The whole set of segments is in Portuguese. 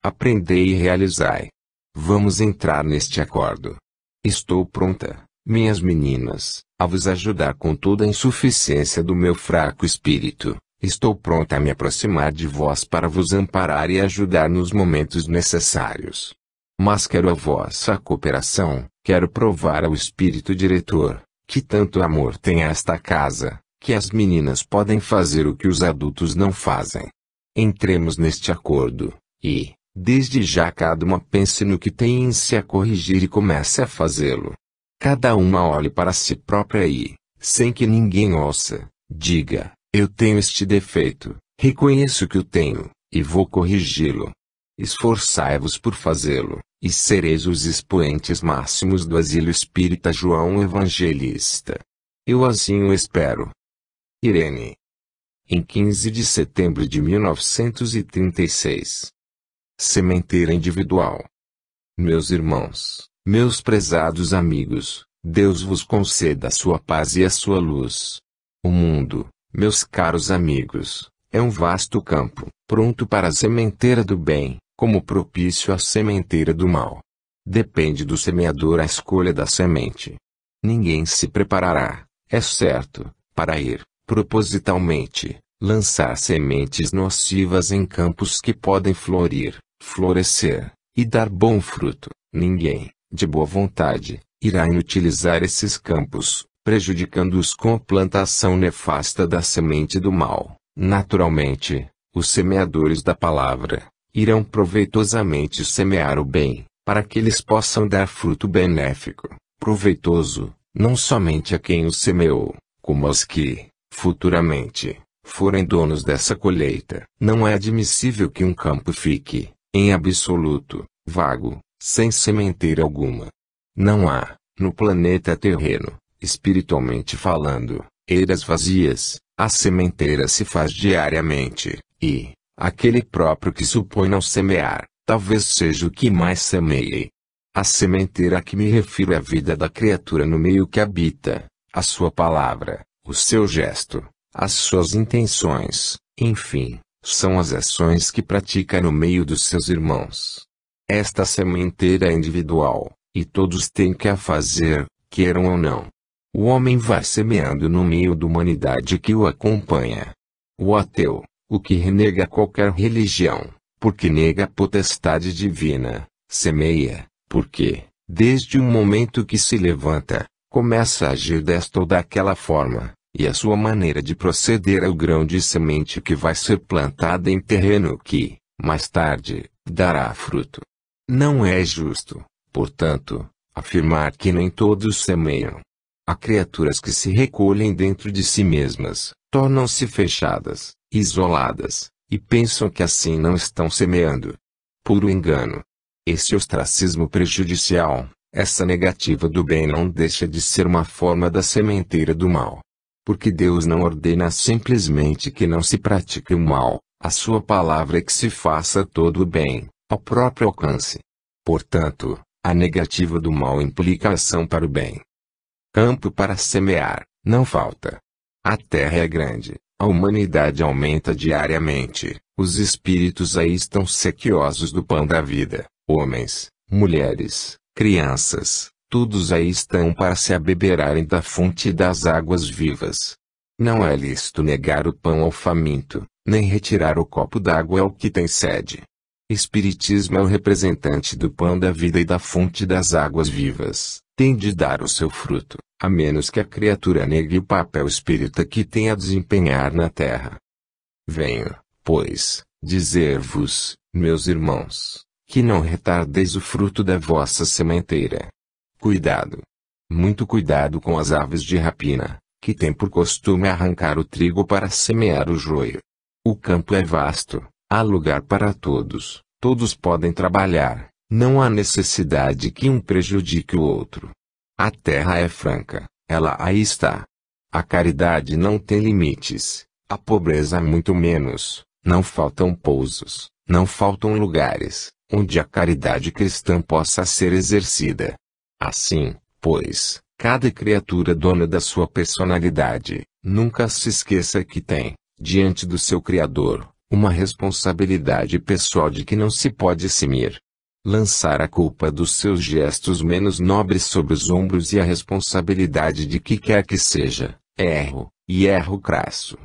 aprendei e realizai. Vamos entrar neste acordo. Estou pronta, minhas meninas, a vos ajudar com toda a insuficiência do meu fraco espírito. Estou pronta a me aproximar de vós para vos amparar e ajudar nos momentos necessários. Mas quero a vossa cooperação, quero provar ao espírito diretor, que tanto amor tem a esta casa, que as meninas podem fazer o que os adultos não fazem. Entremos neste acordo, e, desde já cada uma pense no que tem em si a corrigir e comece a fazê-lo. Cada uma olhe para si própria e, sem que ninguém ouça, diga: eu tenho este defeito, reconheço que o tenho, e vou corrigi-lo. Esforçai-vos por fazê-lo, e sereis os expoentes máximos do asilo espírita João Evangelista. Eu assim o espero. Irene. Em 15 de setembro de 1936. Sementeira individual. Meus irmãos, meus prezados amigos, Deus vos conceda a sua paz e a sua luz. O mundo, meus caros amigos, é um vasto campo, pronto para a sementeira do bem, como propício à sementeira do mal. Depende do semeador a escolha da semente. Ninguém se preparará, é certo, para ir, propositalmente, lançar sementes nocivas em campos que podem florir, florescer, e dar bom fruto. Ninguém, de boa vontade, irá inutilizar esses campos, prejudicando-os com a plantação nefasta da semente do mal. Naturalmente, os semeadores da palavra irão proveitosamente semear o bem, para que eles possam dar fruto benéfico, proveitoso, não somente a quem o semeou, como aos que, futuramente, forem donos dessa colheita. Não é admissível que um campo fique, em absoluto, vago, sem sementeira alguma. Não há, no planeta terreno, espiritualmente falando, eiras vazias. A sementeira se faz diariamente, e, aquele próprio que supõe não semear, talvez seja o que mais semeie. A sementeira a que me refiro é a vida da criatura no meio que habita, a sua palavra, o seu gesto, as suas intenções, enfim, são as ações que pratica no meio dos seus irmãos. Esta sementeira é individual, e todos têm que a fazer, queiram ou não. O homem vai semeando no meio da humanidade que o acompanha. O ateu, o que renega qualquer religião, porque nega a potestade divina, semeia, porque, desde o momento que se levanta, começa a agir desta ou daquela forma, e a sua maneira de proceder é o grão de semente que vai ser plantada em terreno que, mais tarde, dará fruto. Não é justo, portanto, afirmar que nem todos semeiam. Há criaturas que se recolhem dentro de si mesmas, tornam-se fechadas, isoladas, e pensam que assim não estão semeando. Puro engano. Esse ostracismo prejudicial, essa negativa do bem não deixa de ser uma forma da sementeira do mal. Porque Deus não ordena simplesmente que não se pratique o mal, a sua palavra é que se faça todo o bem, ao próprio alcance. Portanto, a negativa do mal implica a ação para o bem. Campo para semear, não falta. A terra é grande, a humanidade aumenta diariamente, os espíritos aí estão sequiosos do pão da vida, homens, mulheres, crianças, todos aí estão para se abeberarem da fonte das águas vivas. Não é lícito negar o pão ao faminto, nem retirar o copo d'água ao que tem sede. Espiritismo é o representante do pão da vida e da fonte das águas vivas. Tem de dar o seu fruto, a menos que a criatura negue o papel espírita que tem a desempenhar na terra. Venho, pois, dizer-vos, meus irmãos, que não retardeis o fruto da vossa sementeira. Cuidado! Muito cuidado com as aves de rapina, que têm por costume arrancar o trigo para semear o joio. O campo é vasto, há lugar para todos, todos podem trabalhar. Não há necessidade que um prejudique o outro. A terra é franca, ela aí está. A caridade não tem limites, a pobreza muito menos, não faltam pousos, não faltam lugares, onde a caridade cristã possa ser exercida. Assim, pois, cada criatura dona da sua personalidade, nunca se esqueça que tem, diante do seu Criador, uma responsabilidade pessoal de que não se pode eximir. Lançar a culpa dos seus gestos menos nobres sobre os ombros e a responsabilidade de que quer que seja, erro, e erro crasso.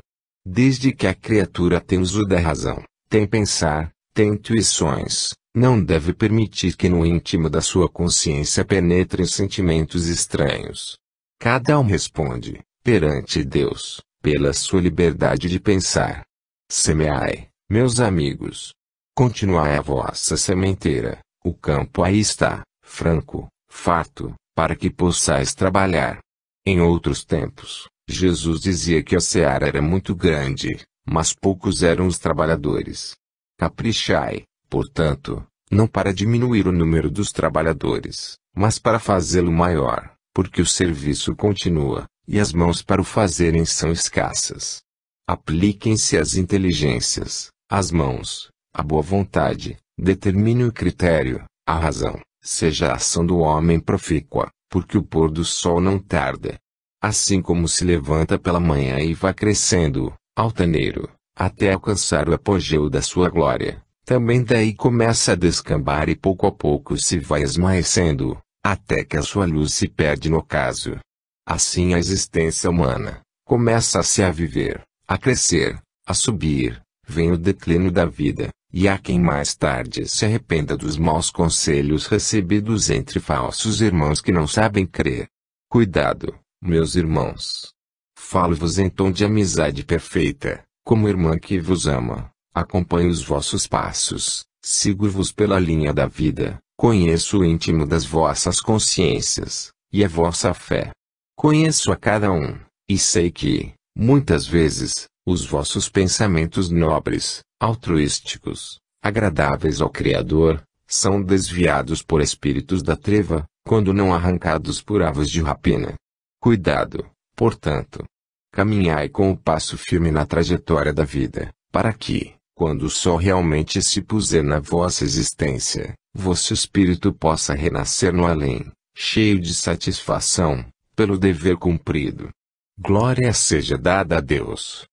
Desde que a criatura tem uso da razão, tem pensar, tem intuições, não deve permitir que no íntimo da sua consciência penetrem sentimentos estranhos. Cada um responde, perante Deus, pela sua liberdade de pensar. Semeai, meus amigos. Continuai a vossa sementeira, o campo aí está, franco, farto, para que possais trabalhar. Em outros tempos, Jesus dizia que a seara era muito grande, mas poucos eram os trabalhadores. Caprichai, portanto, não para diminuir o número dos trabalhadores, mas para fazê-lo maior, porque o serviço continua, e as mãos para o fazerem são escassas. Apliquem-se as inteligências, as mãos, a boa vontade, determine o critério, a razão, seja a ação do homem profícua, porque o pôr do sol não tarda. Assim como se levanta pela manhã e vai crescendo, altaneiro, até alcançar o apogeu da sua glória, também daí começa a descambar e pouco a pouco se vai esmaecendo, até que a sua luz se perde no ocaso. Assim a existência humana começa-se a viver, a crescer, a subir, vem o declínio da vida, e há quem mais tarde se arrependa dos maus conselhos recebidos entre falsos irmãos que não sabem crer. Cuidado, meus irmãos. Falo-vos em tom de amizade perfeita, como irmã que vos ama, acompanho os vossos passos, sigo-vos pela linha da vida, conheço o íntimo das vossas consciências, e a vossa fé. Conheço a cada um, e sei que, muitas vezes, os vossos pensamentos nobres, altruísticos, agradáveis ao Criador, são desviados por espíritos da treva, quando não arrancados por aves de rapina. Cuidado, portanto. Caminhai com o passo firme na trajetória da vida, para que, quando o sol realmente se puser na vossa existência, vosso espírito possa renascer no além, cheio de satisfação, pelo dever cumprido. Glória seja dada a Deus.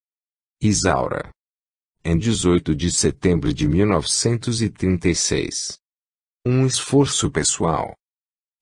Isaura. Em 18 de setembro de 1936. Um esforço pessoal.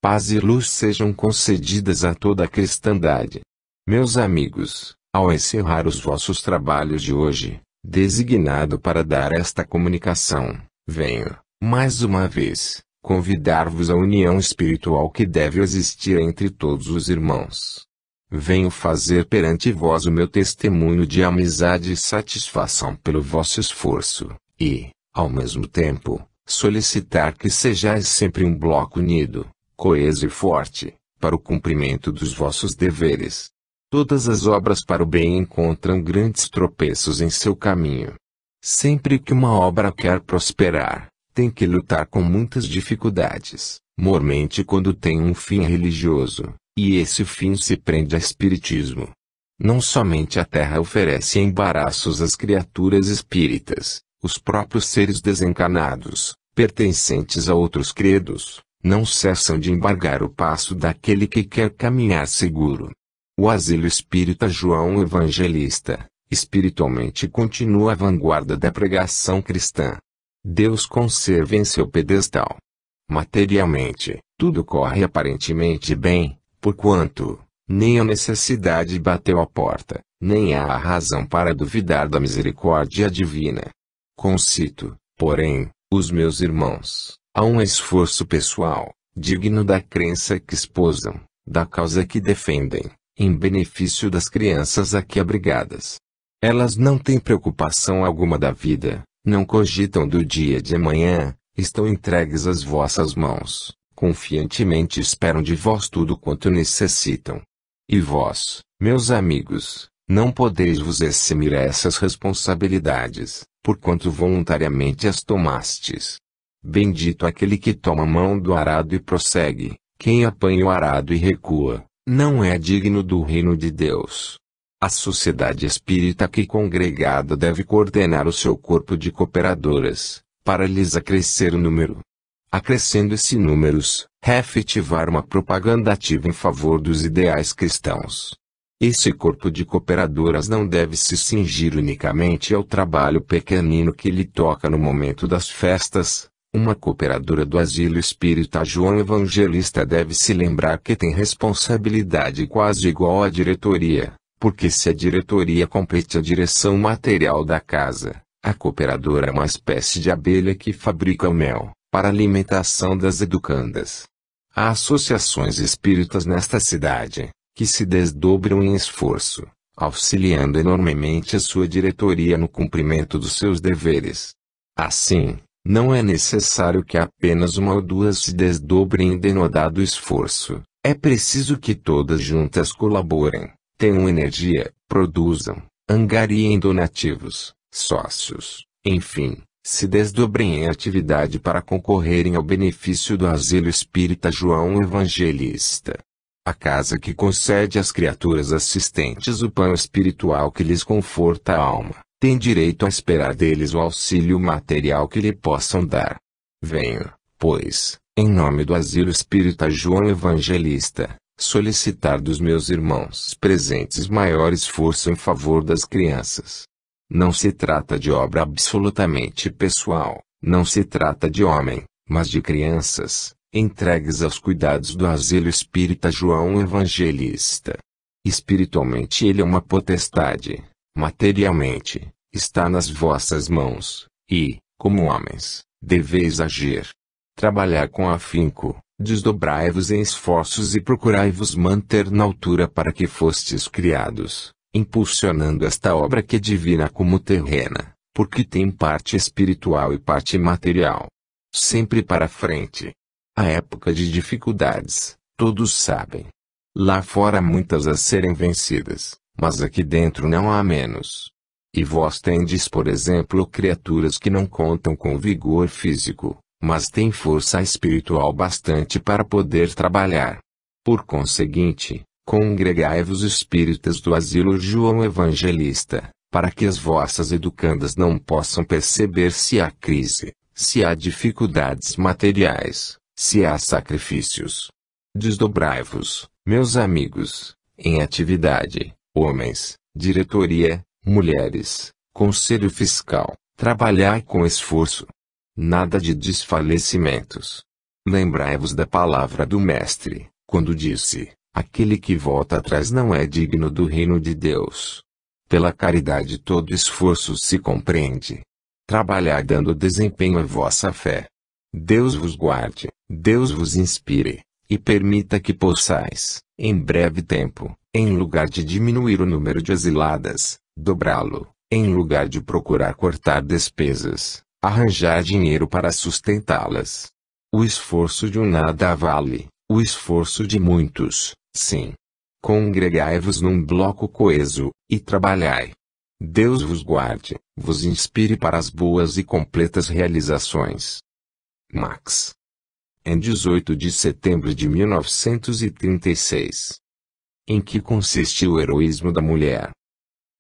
Paz e luz sejam concedidas a toda a cristandade. Meus amigos, ao encerrar os vossos trabalhos de hoje, designado para dar esta comunicação, venho, mais uma vez, convidar-vos à união espiritual que deve existir entre todos os irmãos. Venho fazer perante vós o meu testemunho de amizade e satisfação pelo vosso esforço, e, ao mesmo tempo, solicitar que sejais sempre um bloco unido, coeso e forte, para o cumprimento dos vossos deveres. Todas as obras para o bem encontram grandes tropeços em seu caminho. Sempre que uma obra quer prosperar, tem que lutar com muitas dificuldades, mormente quando tem um fim religioso, e esse fim se prende a espiritismo. Não somente a terra oferece embaraços às criaturas espíritas, os próprios seres desencarnados, pertencentes a outros credos, não cessam de embargar o passo daquele que quer caminhar seguro. O asilo espírita João Evangelista, espiritualmente continua à vanguarda da pregação cristã. Deus conserva em seu pedestal. Materialmente, tudo corre aparentemente bem, porquanto, nem a necessidade bateu à porta, nem há a razão para duvidar da misericórdia divina. Concito, porém, os meus irmãos, a um esforço pessoal, digno da crença que esposam, da causa que defendem, em benefício das crianças aqui abrigadas. Elas não têm preocupação alguma da vida, não cogitam do dia de amanhã, estão entregues às vossas mãos, confiantemente esperam de vós tudo quanto necessitam. E vós, meus amigos, não podeis vos eximir a essas responsabilidades, porquanto voluntariamente as tomastes. Bendito aquele que toma a mão do arado e prossegue, quem apanha o arado e recua, não é digno do reino de Deus. A sociedade espírita aqui congregada deve coordenar o seu corpo de cooperadoras, para lhes acrescer o número. Acrescendo esse números, efetivar uma propaganda ativa em favor dos ideais cristãos. Esse corpo de cooperadoras não deve se cingir unicamente ao trabalho pequenino que lhe toca no momento das festas. Uma cooperadora do Asilo Espírita João Evangelista deve se lembrar que tem responsabilidade quase igual à diretoria, porque se a diretoria compete a direção material da casa, a cooperadora é uma espécie de abelha que fabrica o mel, para a alimentação das educandas. Há associações espíritas nesta cidade, que se desdobram em esforço, auxiliando enormemente a sua diretoria no cumprimento dos seus deveres. Assim, não é necessário que apenas uma ou duas se desdobrem em denodado esforço, é preciso que todas juntas colaborem, tenham energia, produzam, angariem donativos, sócios, enfim, se desdobrem em atividade para concorrerem ao benefício do Asilo Espírita João Evangelista. A casa que concede às criaturas assistentes o pão espiritual que lhes conforta a alma, tem direito a esperar deles o auxílio material que lhe possam dar. Venho, pois, em nome do Asilo Espírita João Evangelista, solicitar dos meus irmãos presentes maior esforço em favor das crianças. Não se trata de obra absolutamente pessoal, não se trata de homem, mas de crianças, entregues aos cuidados do Asilo Espírita João Evangelista. Espiritualmente ele é uma potestade, materialmente, está nas vossas mãos, e, como homens, deveis agir. Trabalhar com afinco, desdobrai-vos em esforços e procurai-vos manter na altura para que fostes criados, impulsionando esta obra que é divina como terrena, porque tem parte espiritual e parte material. Sempre para frente. A época de dificuldades, todos sabem. Lá fora há muitas a serem vencidas, mas aqui dentro não há menos. E vós tendes, por exemplo, criaturas que não contam com vigor físico, mas têm força espiritual bastante para poder trabalhar. Por conseguinte, congregai-vos espíritas do Asilo João Evangelista, para que as vossas educandas não possam perceber se há crise, se há dificuldades materiais, se há sacrifícios. Desdobrai-vos, meus amigos, em atividade, homens, diretoria, mulheres, conselho fiscal, trabalhai com esforço. Nada de desfalecimentos. Lembrai-vos da palavra do Mestre, quando disse: aquele que volta atrás não é digno do reino de Deus. Pela caridade todo esforço se compreende. Trabalhai dando desempenho à vossa fé. Deus vos guarde, Deus vos inspire, e permita que possais, em breve tempo, em lugar de diminuir o número de asiladas, dobrá-lo, em lugar de procurar cortar despesas, arranjar dinheiro para sustentá-las. O esforço de um nada vale, o esforço de muitos, sim. Congregai-vos num bloco coeso, e trabalhai. Deus vos guarde, vos inspire para as boas e completas realizações. Max. Em 18 de setembro de 1936. Em que consiste o heroísmo da mulher?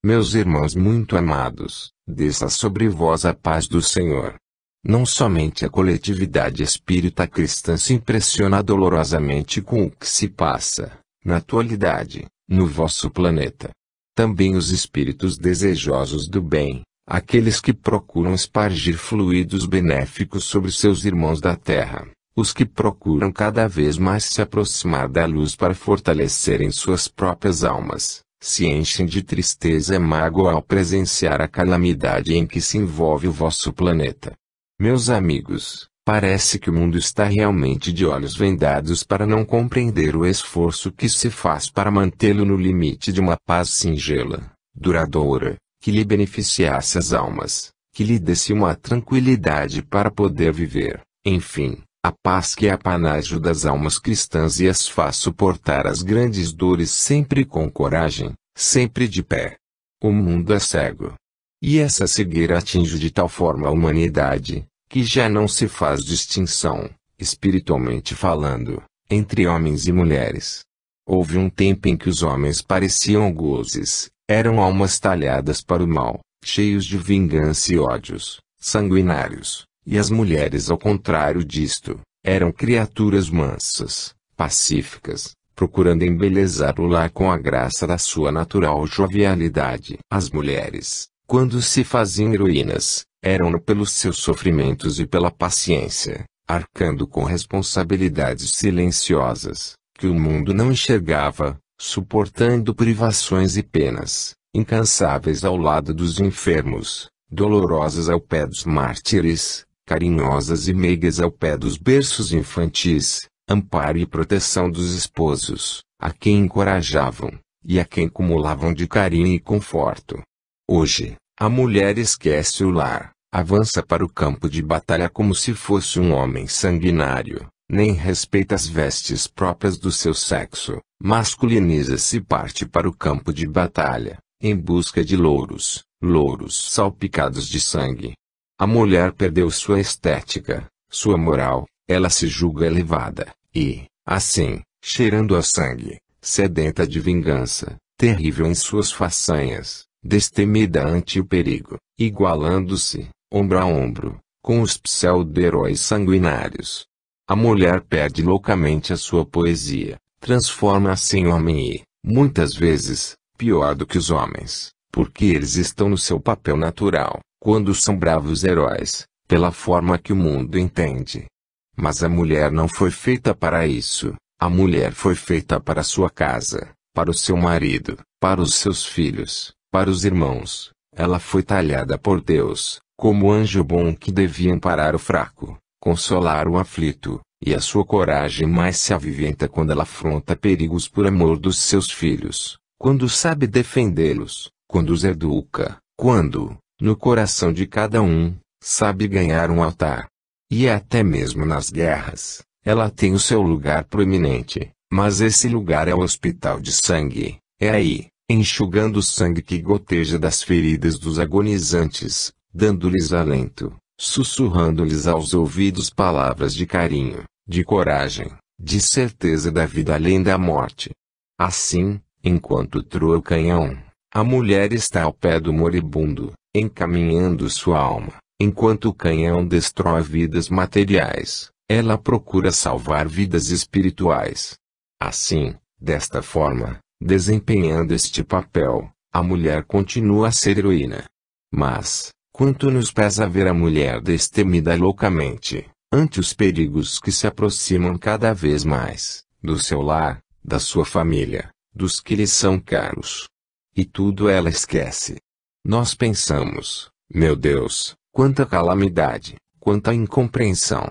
Meus irmãos muito amados, desça sobre vós a paz do Senhor. Não somente a coletividade espírita cristã se impressiona dolorosamente com o que se passa, na atualidade, no vosso planeta. Também os espíritos desejosos do bem, aqueles que procuram espargir fluidos benéficos sobre seus irmãos da Terra, os que procuram cada vez mais se aproximar da luz para fortalecerem suas próprias almas, se enchem de tristeza e mágoa ao presenciar a calamidade em que se envolve o vosso planeta. Meus amigos, parece que o mundo está realmente de olhos vendados para não compreender o esforço que se faz para mantê-lo no limite de uma paz singela, duradoura, que lhe beneficiasse as almas, que lhe desse uma tranquilidade para poder viver, enfim, a paz que é apanágio das almas cristãs e as faz suportar as grandes dores sempre com coragem, sempre de pé. O mundo é cego. E essa cegueira atinge de tal forma a humanidade, que já não se faz distinção, espiritualmente falando, entre homens e mulheres. Houve um tempo em que os homens pareciam algozes, eram almas talhadas para o mal, cheios de vingança e ódios, sanguinários, e as mulheres ao contrário disto, eram criaturas mansas, pacíficas, procurando embelezar o lar com a graça da sua natural jovialidade. As mulheres, quando se faziam heroínas, eram pelos seus sofrimentos e pela paciência, arcando com responsabilidades silenciosas, que o mundo não enxergava, suportando privações e penas, incansáveis ao lado dos enfermos, dolorosas ao pé dos mártires, carinhosas e meigas ao pé dos berços infantis, amparo e proteção dos esposos, a quem encorajavam, e a quem cumulavam de carinho e conforto. Hoje, a mulher esquece o lar, avança para o campo de batalha como se fosse um homem sanguinário, nem respeita as vestes próprias do seu sexo, masculiniza-se e parte para o campo de batalha, em busca de louros salpicados de sangue. A mulher perdeu sua estética, sua moral, ela se julga elevada, e, assim, cheirando a sangue, sedenta de vingança, terrível em suas façanhas, destemida ante o perigo, igualando-se, ombro a ombro, com os pseudo-heróis sanguinários. A mulher perde loucamente a sua poesia, transforma-se em homem e, muitas vezes, pior do que os homens, porque eles estão no seu papel natural, quando são bravos heróis, pela forma que o mundo entende. Mas a mulher não foi feita para isso, a mulher foi feita para sua casa, para o seu marido, para os seus filhos, para os irmãos. Ela foi talhada por Deus, como anjo bom que devia amparar o fraco, consolar o aflito, e a sua coragem mais se aviventa quando ela afronta perigos por amor dos seus filhos, quando sabe defendê-los, quando os educa, quando, no coração de cada um, sabe ganhar um altar. E até mesmo nas guerras, ela tem o seu lugar proeminente, mas esse lugar é o hospital de sangue, é aí, enxugando o sangue que goteja das feridas dos agonizantes, dando-lhes alento, sussurrando-lhes aos ouvidos palavras de carinho, de coragem, de certeza da vida além da morte. Assim, enquanto troa o canhão, a mulher está ao pé do moribundo, encaminhando sua alma. Enquanto o canhão destrói vidas materiais, ela procura salvar vidas espirituais. Assim, desta forma, desempenhando este papel, a mulher continua a ser heroína. Mas, quanto nos pesa ver a mulher destemida loucamente, ante os perigos que se aproximam cada vez mais, do seu lar, da sua família, dos que lhe são caros. E tudo ela esquece. Nós pensamos, meu Deus, quanta calamidade, quanta incompreensão.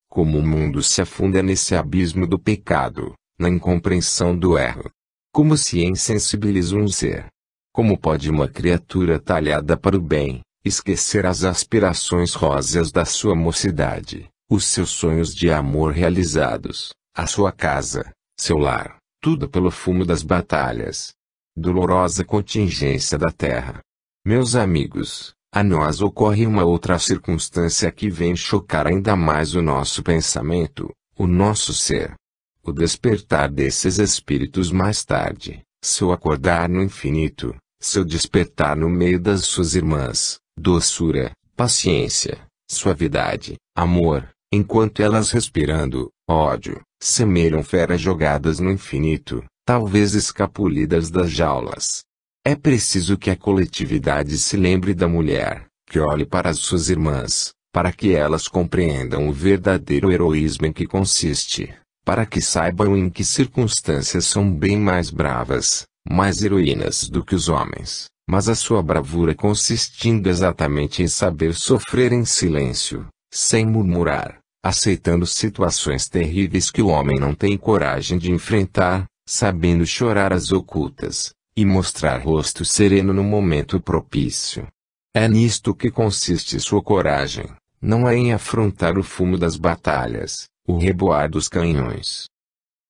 Como o mundo se afunda nesse abismo do pecado, na incompreensão do erro. Como se insensibiliza um ser. Como pode uma criatura talhada para o bem, esquecer as aspirações róseas da sua mocidade, os seus sonhos de amor realizados, a sua casa, seu lar, tudo pelo fumo das batalhas. Dolorosa contingência da terra. Meus amigos, a nós ocorre uma outra circunstância que vem chocar ainda mais o nosso pensamento, o nosso ser. O despertar desses espíritos mais tarde, seu acordar no infinito, seu despertar no meio das suas irmãs, doçura, paciência, suavidade, amor, enquanto elas respirando, ódio, semelham feras jogadas no infinito, talvez escapulidas das jaulas. É preciso que a coletividade se lembre da mulher, que olhe para as suas irmãs, para que elas compreendam o verdadeiro heroísmo em que consiste, para que saibam em que circunstâncias são bem mais bravas, mais heroínas do que os homens, mas a sua bravura consistindo exatamente em saber sofrer em silêncio, sem murmurar, aceitando situações terríveis que o homem não tem coragem de enfrentar, sabendo chorar às ocultas, e mostrar rosto sereno no momento propício. É nisto que consiste sua coragem, não é em afrontar o fumo das batalhas, o reboar dos canhões.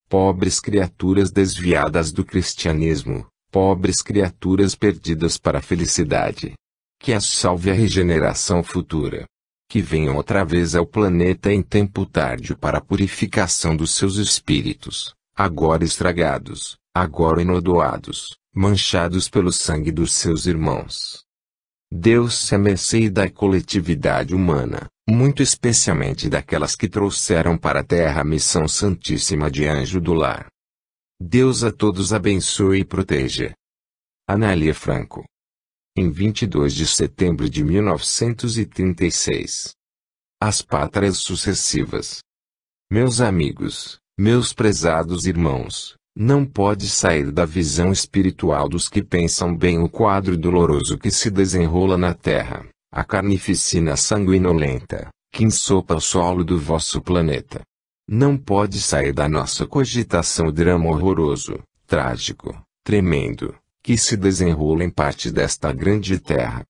Pobres criaturas desviadas do cristianismo, pobres criaturas perdidas para a felicidade. Que as salve a regeneração futura. Que venham outra vez ao planeta em tempo tardio para a purificação dos seus espíritos, agora estragados, agora enodoados, manchados pelo sangue dos seus irmãos. Deus se mercê da coletividade humana, muito especialmente daquelas que trouxeram para a terra a missão santíssima de anjo do lar. Deus a todos abençoe e proteja. Anália Franco. Em 22 de setembro de 1936. As pátrias sucessivas. Meus amigos, meus prezados irmãos, não pode sair da visão espiritual dos que pensam bem o quadro doloroso que se desenrola na terra, a carnificina sanguinolenta, que ensopa o solo do vosso planeta. Não pode sair da nossa cogitação o drama horroroso, trágico, tremendo, que se desenrola em parte desta grande terra.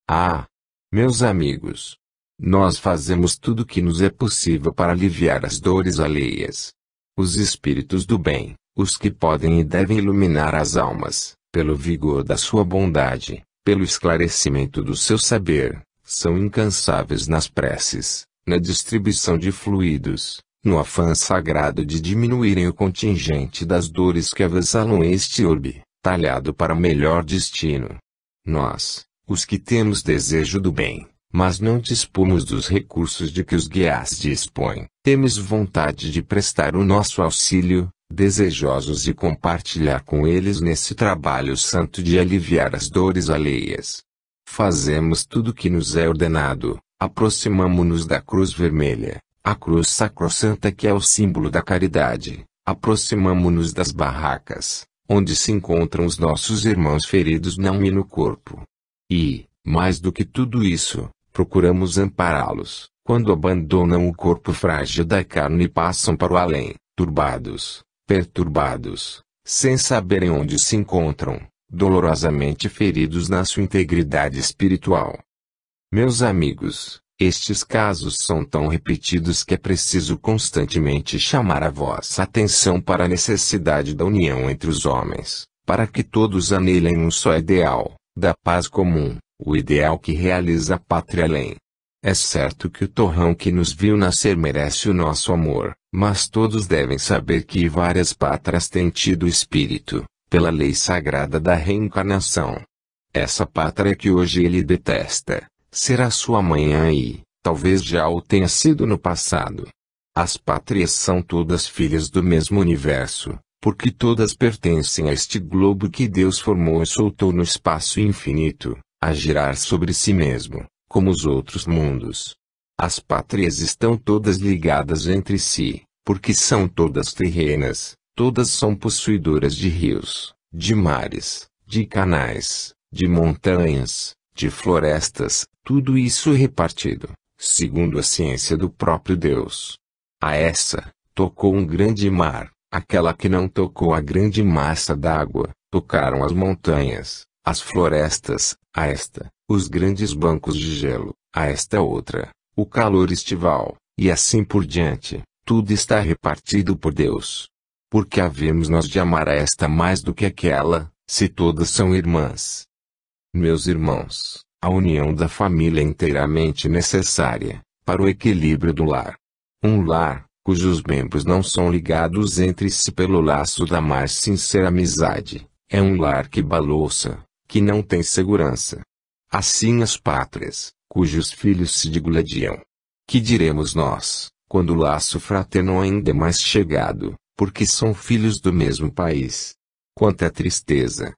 Ah! Meus amigos! Nós fazemos tudo o que nos é possível para aliviar as dores alheias. Os espíritos do bem, os que podem e devem iluminar as almas, pelo vigor da sua bondade, pelo esclarecimento do seu saber, são incansáveis nas preces, na distribuição de fluidos, no afã sagrado de diminuírem o contingente das dores que avassalam este orbe, talhado para melhor destino. Nós, os que temos desejo do bem, mas não dispomos dos recursos de que os guias dispõem, temos vontade de prestar o nosso auxílio, desejosos de compartilhar com eles nesse trabalho santo de aliviar as dores alheias. Fazemos tudo o que nos é ordenado, aproximamo-nos da cruz vermelha, a cruz sacrossanta que é o símbolo da caridade, aproximamo-nos das barracas, onde se encontram os nossos irmãos feridos na alma e no corpo. E, mais do que tudo isso, procuramos ampará-los, quando abandonam o corpo frágil da carne e passam para o além, turbados, perturbados, sem saberem onde se encontram, dolorosamente feridos na sua integridade espiritual. Meus amigos, estes casos são tão repetidos que é preciso constantemente chamar a vossa atenção para a necessidade da união entre os homens, para que todos anelem um só ideal, da paz comum, o ideal que realiza a pátria além. É certo que o torrão que nos viu nascer merece o nosso amor, mas todos devem saber que várias pátrias têm tido o espírito, pela lei sagrada da reencarnação. Essa pátria que hoje ele detesta, será sua amanhã e, talvez já o tenha sido no passado. As pátrias são todas filhas do mesmo universo, porque todas pertencem a este globo que Deus formou e soltou no espaço infinito, a girar sobre si mesmo, como os outros mundos. As pátrias estão todas ligadas entre si, porque são todas terrenas, todas são possuidoras de rios, de mares, de canais, de montanhas, de florestas, tudo isso repartido, segundo a ciência do próprio Deus. A essa, tocou um grande mar, aquela que não tocou a grande massa d'água, tocaram as montanhas, as florestas, a esta, os grandes bancos de gelo, a esta outra, o calor estival, e assim por diante, tudo está repartido por Deus. Por que havemos nós de amar a esta mais do que aquela, se todas são irmãs? Meus irmãos, a união da família é inteiramente necessária, para o equilíbrio do lar. Um lar, cujos membros não são ligados entre si pelo laço da mais sincera amizade, é um lar que balouça, que não tem segurança. Assim as pátrias, cujos filhos se digladiam. Que diremos nós, quando o laço fraterno ainda é mais chegado, porque são filhos do mesmo país? Quanta tristeza!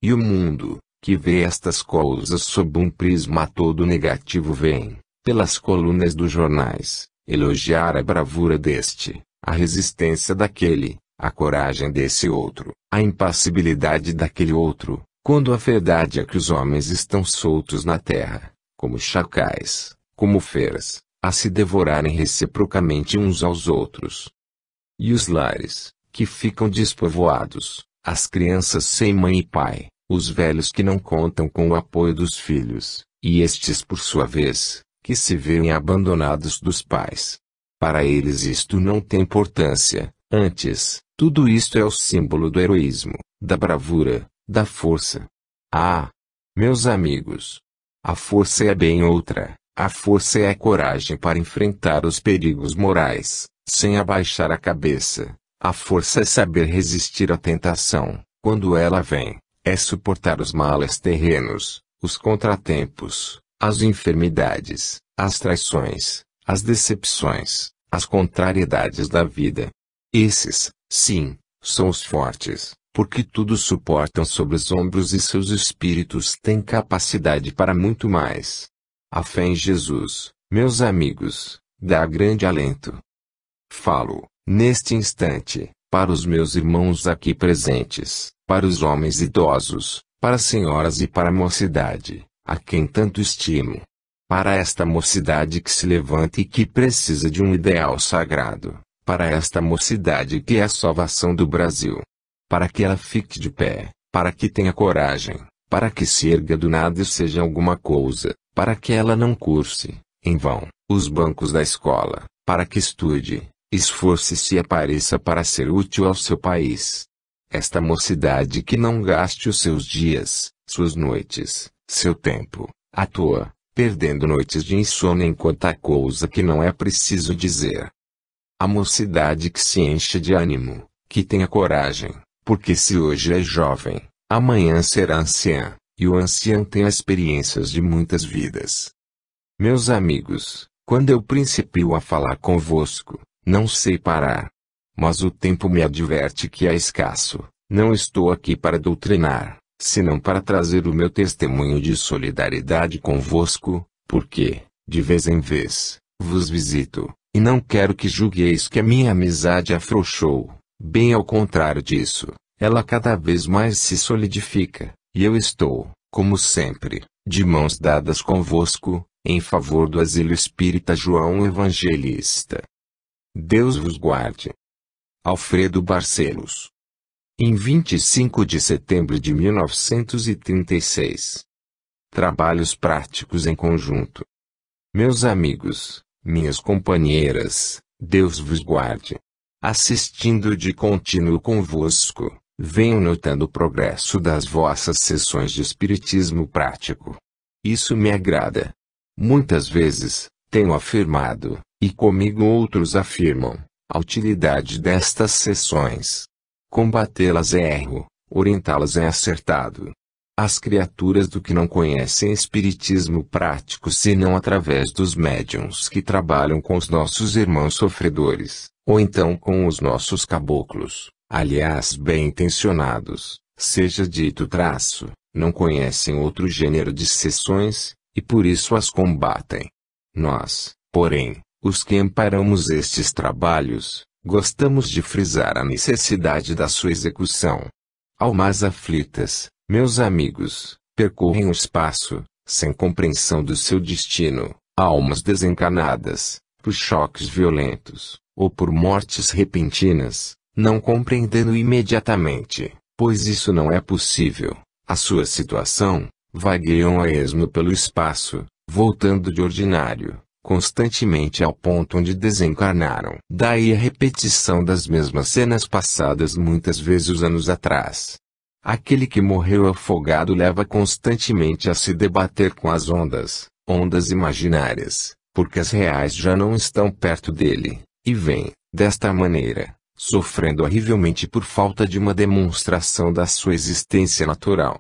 E o mundo, que vê estas coisas sob um prisma todo negativo vem, pelas colunas dos jornais, elogiar a bravura deste, a resistência daquele, a coragem desse outro, a impassibilidade daquele outro, quando a verdade é que os homens estão soltos na terra, como chacais, como feras, a se devorarem reciprocamente uns aos outros. E os lares, que ficam despovoados, as crianças sem mãe e pai, os velhos que não contam com o apoio dos filhos, e estes por sua vez, que se veem abandonados dos pais. Para eles isto não tem importância, antes, tudo isto é o símbolo do heroísmo, da bravura, da força. Ah! Meus amigos! A força é bem outra, a força é a coragem para enfrentar os perigos morais, sem abaixar a cabeça. A força é saber resistir à tentação, quando ela vem. É suportar os males terrenos, os contratempos, as enfermidades, as traições, as decepções, as contrariedades da vida. Esses, sim, são os fortes, porque tudo suportam sobre os ombros e seus espíritos têm capacidade para muito mais. A fé em Jesus, meus amigos, dá grande alento. Falo, neste instante, para os meus irmãos aqui presentes, para os homens idosos, para as senhoras e para a mocidade, a quem tanto estimo. Para esta mocidade que se levanta e que precisa de um ideal sagrado, para esta mocidade que é a salvação do Brasil. Para que ela fique de pé, para que tenha coragem, para que se erga do nada e seja alguma coisa, para que ela não curse, em vão, os bancos da escola, para que estude, esforce-se e apareça para ser útil ao seu país. Esta mocidade que não gaste os seus dias, suas noites, seu tempo, à toa, perdendo noites de insônia em quanta coisa que não é preciso dizer. A mocidade que se enche de ânimo, que tenha coragem, porque se hoje é jovem, amanhã será anciã, e o ancião tem experiências de muitas vidas. Meus amigos, quando eu principio a falar convosco, não sei parar. Mas o tempo me adverte que é escasso. Não estou aqui para doutrinar, senão para trazer o meu testemunho de solidariedade convosco, porque, de vez em vez, vos visito, e não quero que julgueis que a minha amizade afrouxou. Bem ao contrário disso, ela cada vez mais se solidifica, e eu estou, como sempre, de mãos dadas convosco, em favor do asilo espírita João Evangelista. Deus vos guarde. Alfredo Barcelos. Em 25 de setembro de 1936. Trabalhos práticos em conjunto. Meus amigos, minhas companheiras, Deus vos guarde. Assistindo de contínuo convosco, venho notando o progresso das vossas sessões de espiritismo prático. Isso me agrada. Muitas vezes, tenho afirmado, e comigo outros afirmam, a utilidade destas sessões. Combatê-las é erro, orientá-las é acertado. As criaturas do que não conhecem espiritismo prático senão através dos médiuns que trabalham com os nossos irmãos sofredores, ou então com os nossos caboclos, aliás bem intencionados, seja dito traço, não conhecem outro gênero de sessões, e por isso as combatem. Nós, porém, os que amparamos estes trabalhos, gostamos de frisar a necessidade da sua execução. Almas aflitas, meus amigos, percorrem o espaço, sem compreensão do seu destino, almas desencarnadas, por choques violentos, ou por mortes repentinas, não compreendendo imediatamente, pois isso não é possível, a sua situação, vagueiam a esmo pelo espaço, voltando de ordinário, constantemente ao ponto onde desencarnaram. Daí a repetição das mesmas cenas passadas muitas vezes anos atrás. Aquele que morreu afogado leva constantemente a se debater com as ondas, ondas imaginárias, porque as reais já não estão perto dele, e vem, desta maneira, sofrendo horrivelmente por falta de uma demonstração da sua existência natural.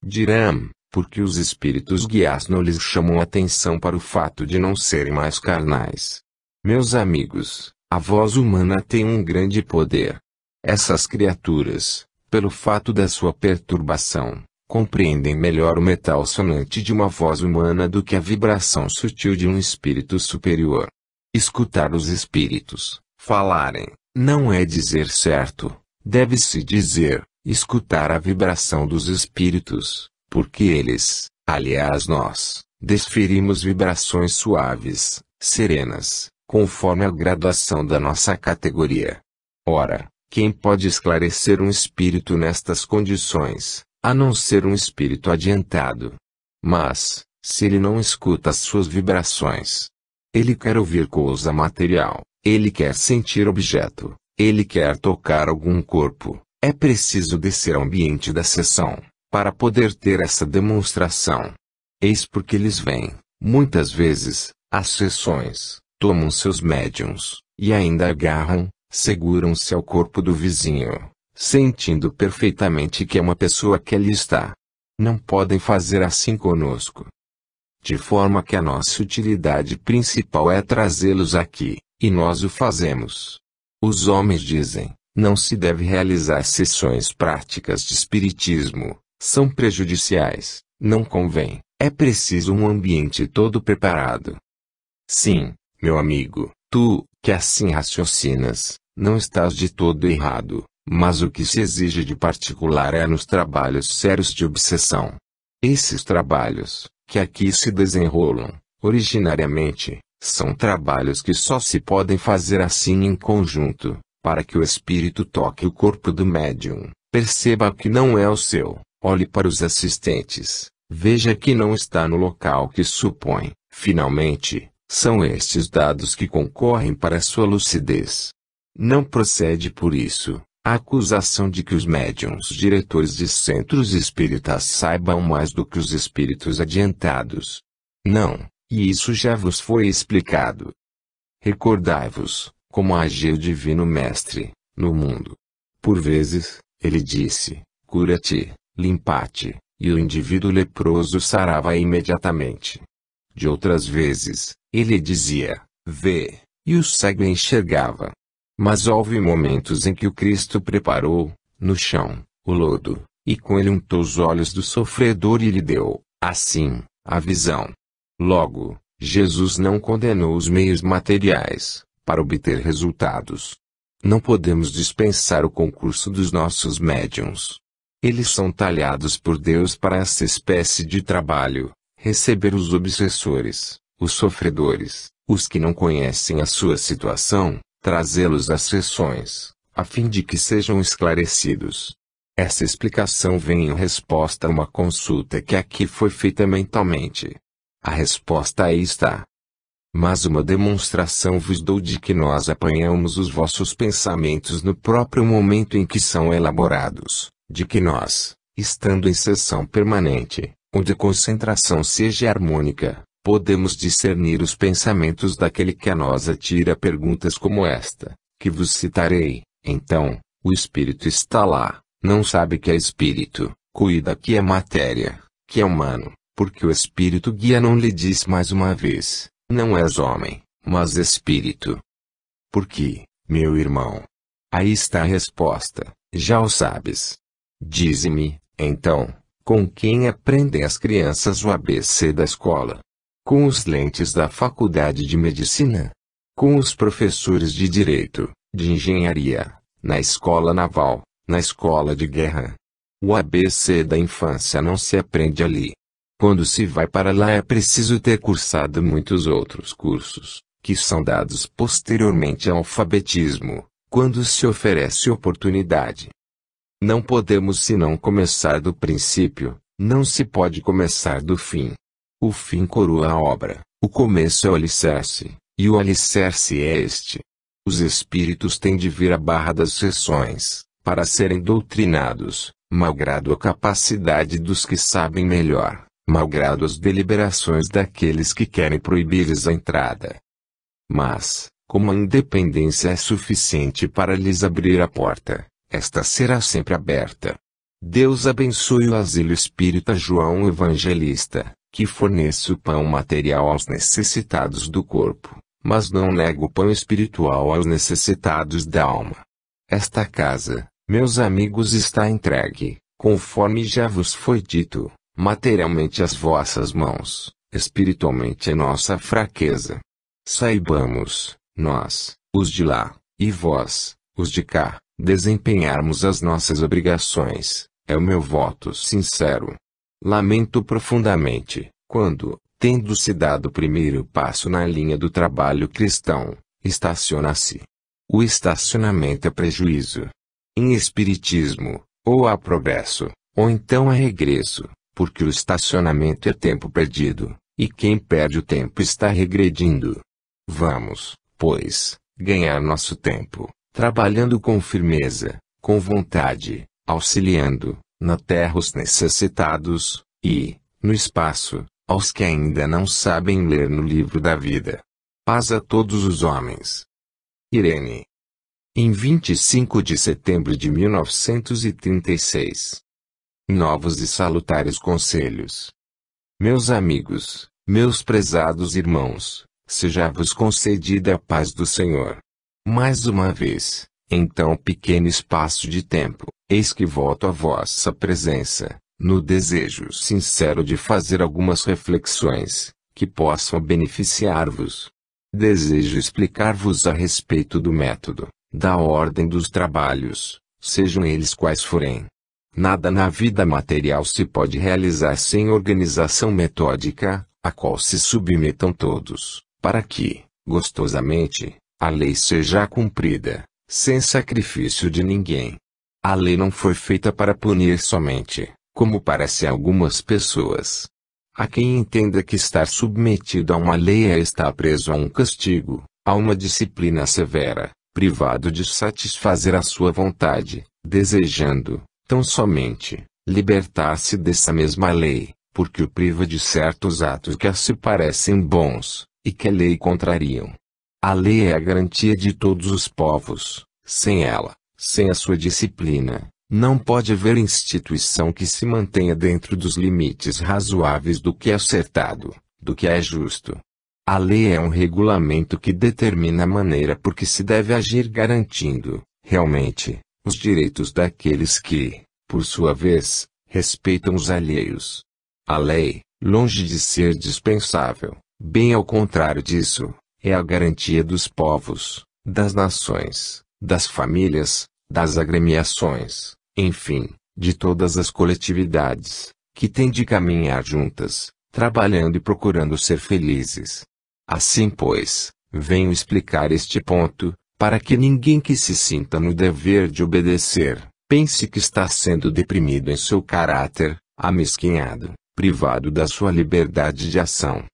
Dirão, porque os espíritos guias não lhes chamam atenção para o fato de não serem mais carnais. Meus amigos, a voz humana tem um grande poder. Essas criaturas, pelo fato da sua perturbação, compreendem melhor o metal sonante de uma voz humana do que a vibração sutil de um espírito superior. Escutar os espíritos falarem, não é dizer certo, deve-se dizer, escutar a vibração dos espíritos, porque eles, aliás nós, desferimos vibrações suaves, serenas, conforme a graduação da nossa categoria. Ora, quem pode esclarecer um espírito nestas condições, a não ser um espírito adiantado? Mas, se ele não escuta as suas vibrações, ele quer ouvir coisa material, ele quer sentir objeto, ele quer tocar algum corpo, é preciso descer ao ambiente da sessão, para poder ter essa demonstração. Eis porque eles vêm, muitas vezes, às sessões, tomam seus médiuns, e ainda agarram, seguram-se ao corpo do vizinho, sentindo perfeitamente que é uma pessoa que ali está. Não podem fazer assim conosco. De forma que a nossa utilidade principal é trazê-los aqui, e nós o fazemos. Os homens dizem, Não se deve realizar sessões práticas de espiritismo, são prejudiciais, não convém, é preciso um ambiente todo preparado. Sim, meu amigo, tu, que assim raciocinas, não estás de todo errado, mas o que se exige de particular é nos trabalhos sérios de obsessão. Esses trabalhos, que aqui se desenrolam, originariamente, são trabalhos que só se podem fazer assim em conjunto, para que o espírito toque o corpo do médium, perceba que não é o seu, olhe para os assistentes, veja que não está no local que supõe, finalmente, são estes dados que concorrem para sua lucidez. Não procede por isso a acusação de que os médiuns diretores de centros espíritas saibam mais do que os espíritos adiantados. Não, e isso já vos foi explicado. Recordai-vos como agiu o Divino Mestre no mundo. Por vezes, ele disse: cura-te, limpa-te, e o indivíduo leproso sarava imediatamente. De outras vezes, ele dizia: vê, e o cego enxergava. Mas houve momentos em que o Cristo preparou, no chão, o lodo, e com ele untou os olhos do sofredor e lhe deu, assim, a visão. Logo, Jesus não condenou os meios materiais para obter resultados. Não podemos dispensar o concurso dos nossos médiuns. Eles são talhados por Deus para essa espécie de trabalho, receber os obsessores, os sofredores, os que não conhecem a sua situação, trazê-los às sessões, a fim de que sejam esclarecidos. Essa explicação vem em resposta a uma consulta que aqui foi feita mentalmente. A resposta aí está. Mas uma demonstração vos dou de que nós apanhamos os vossos pensamentos no próprio momento em que são elaborados, de que nós, estando em sessão permanente, onde a concentração seja harmônica, podemos discernir os pensamentos daquele que a nós atira perguntas como esta, que vos citarei. Então, o espírito está lá, não sabe que é espírito, cuida que é matéria, que é humano, porque o espírito guia não lhe diz mais uma vez: não és homem, mas espírito. Por quê, meu irmão? Aí está a resposta, já o sabes. Dize-me, então, com quem aprendem as crianças o ABC da escola? Com os lentes da faculdade de medicina? Com os professores de direito, de engenharia, na escola naval, na escola de guerra? O ABC da infância não se aprende ali. Quando se vai para lá é preciso ter cursado muitos outros cursos, que são dados posteriormente ao alfabetismo, quando se oferece oportunidade. Não podemos senão começar do princípio, não se pode começar do fim. O fim coroa a obra, o começo é o alicerce, e o alicerce é este. Os espíritos têm de vir à barra das sessões, para serem doutrinados, malgrado a capacidade dos que sabem melhor, malgrado as deliberações daqueles que querem proibir-lhes a entrada. Mas, como a independência é suficiente para lhes abrir a porta, esta será sempre aberta. Deus abençoe o Asilo Espírita João Evangelista, que forneça o pão material aos necessitados do corpo, mas não nega o pão espiritual aos necessitados da alma. Esta casa, meus amigos, está entregue, conforme já vos foi dito, materialmente às vossas mãos, espiritualmente é nossa fraqueza. Saibamos, nós, os de lá, e vós, os de cá, desempenharmos as nossas obrigações, é o meu voto sincero. Lamento profundamente, quando, tendo-se dado o primeiro passo na linha do trabalho cristão, estaciona-se. O estacionamento é prejuízo. Em espiritismo, ou há progresso, ou então há regresso, porque o estacionamento é tempo perdido, e quem perde o tempo está regredindo. Vamos, pois, ganhar nosso tempo, trabalhando com firmeza, com vontade, auxiliando, na terra os necessitados, e, no espaço, aos que ainda não sabem ler no livro da vida. Paz a todos os homens. Irene. Em 25 de setembro de 1936. Novos e salutares conselhos. Meus amigos, meus prezados irmãos, seja-vos concedida a paz do Senhor. Mais uma vez, Em tão pequeno espaço de tempo, eis que volto à vossa presença, no desejo sincero de fazer algumas reflexões, que possam beneficiar-vos. Desejo explicar-vos a respeito do método, da ordem dos trabalhos, sejam eles quais forem. Nada na vida material se pode realizar sem organização metódica, a qual se submetam todos, para que, gostosamente, a lei seja cumprida, sem sacrifício de ninguém. A lei não foi feita para punir somente, como parece a algumas pessoas. Há quem entenda que estar submetido a uma lei é estar preso a um castigo, a uma disciplina severa, privado de satisfazer a sua vontade, desejando, tão somente, libertar-se dessa mesma lei, porque o priva de certos atos que a se parecem bons, e que a lei contrariam. A lei é a garantia de todos os povos. Sem ela, sem a sua disciplina, não pode haver instituição que se mantenha dentro dos limites razoáveis do que é acertado, do que é justo. A lei é um regulamento que determina a maneira por que se deve agir, garantindo, realmente, os direitos daqueles que, por sua vez, respeitam os alheios. A lei, longe de ser dispensável, bem ao contrário disso, é a garantia dos povos, das nações, das famílias, das agremiações, enfim, de todas as coletividades, que têm de caminhar juntas, trabalhando e procurando ser felizes. Assim pois, venho explicar este ponto, para que ninguém que se sinta no dever de obedecer, pense que está sendo deprimido em seu caráter, amesquinhado, privado da sua liberdade de ação.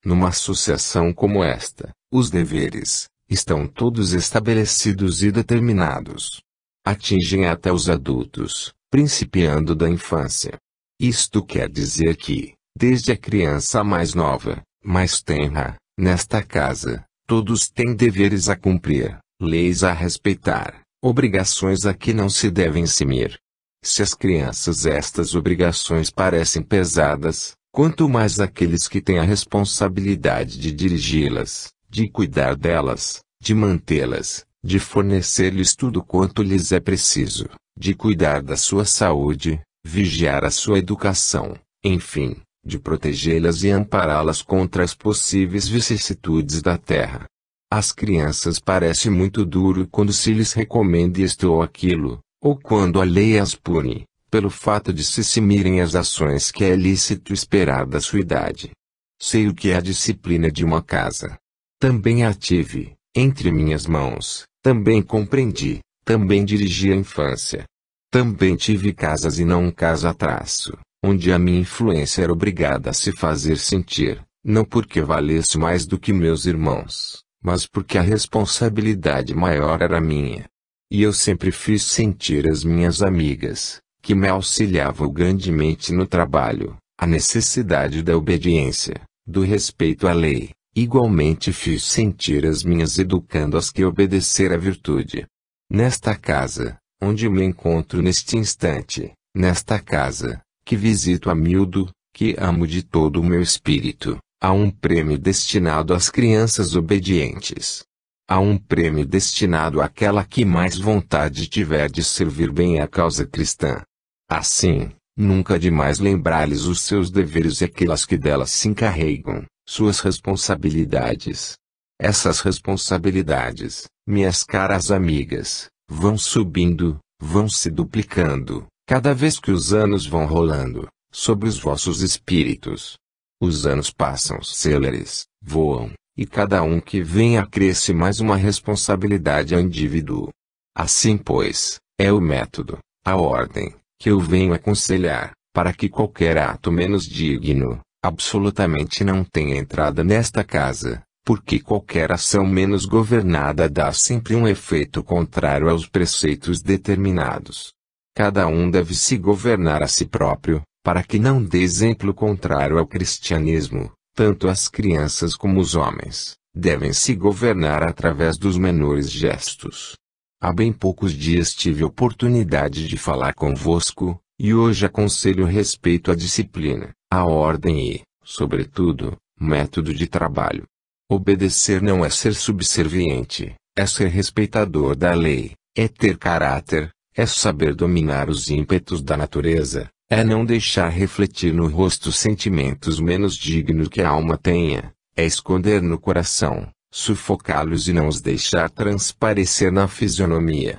Numa associação como esta, os deveres estão todos estabelecidos e determinados. Atingem até os adultos, principiando da infância. Isto quer dizer que, desde a criança mais nova, mais tenra, nesta casa, todos têm deveres a cumprir, leis a respeitar, obrigações a que não se devem eximir. Se às crianças estas obrigações parecem pesadas, quanto mais aqueles que têm a responsabilidade de dirigi-las, de cuidar delas, de mantê-las, de fornecer-lhes tudo quanto lhes é preciso, de cuidar da sua saúde, vigiar a sua educação, enfim, de protegê-las e ampará-las contra as possíveis vicissitudes da terra. Às crianças parece muito duro quando se lhes recomenda isto ou aquilo, ou quando a lei as pune, pelo fato de se cimirem às ações que é lícito esperar da sua idade. Sei o que é a disciplina de uma casa. Também a tive, entre minhas mãos, também compreendi, também dirigi a infância. Também tive casas e não um casa-traço, onde a minha influência era obrigada a se fazer sentir, não porque valesse mais do que meus irmãos, mas porque a responsabilidade maior era minha. E eu sempre fiz sentir as minhas amigas, que me auxiliavam grandemente no trabalho, a necessidade da obediência, do respeito à lei. Igualmente fiz sentir as minhas educandas que obedecer à virtude. Nesta casa, onde me encontro neste instante, nesta casa, que visito a miúdo, que amo de todo o meu espírito, há um prêmio destinado às crianças obedientes. Há um prêmio destinado àquela que mais vontade tiver de servir bem à causa cristã. Assim, nunca demais lembrar-lhes os seus deveres e aquelas que delas se encarregam, suas responsabilidades. Essas responsabilidades, minhas caras amigas, vão subindo, vão se duplicando, cada vez que os anos vão rolando, sobre os vossos espíritos. Os anos passam céleres, voam, e cada um que vem acresce mais uma responsabilidade ao indivíduo. Assim pois, é o método, a ordem, que eu venho aconselhar, para que qualquer ato menos digno, absolutamente não tenha entrada nesta casa, porque qualquer ação menos governada dá sempre um efeito contrário aos preceitos determinados. Cada um deve se governar a si próprio, para que não dê exemplo contrário ao cristianismo. Tanto as crianças como os homens, devem se governar através dos menores gestos. Há bem poucos dias tive oportunidade de falar convosco, e hoje aconselho respeito à disciplina, à ordem e, sobretudo, método de trabalho. Obedecer não é ser subserviente, é ser respeitador da lei, É ter caráter, é saber dominar os ímpetos da natureza, é não deixar refletir no rosto sentimentos menos dignos que a alma tenha, é esconder no coração, sufocá-los e não os deixar transparecer na fisionomia.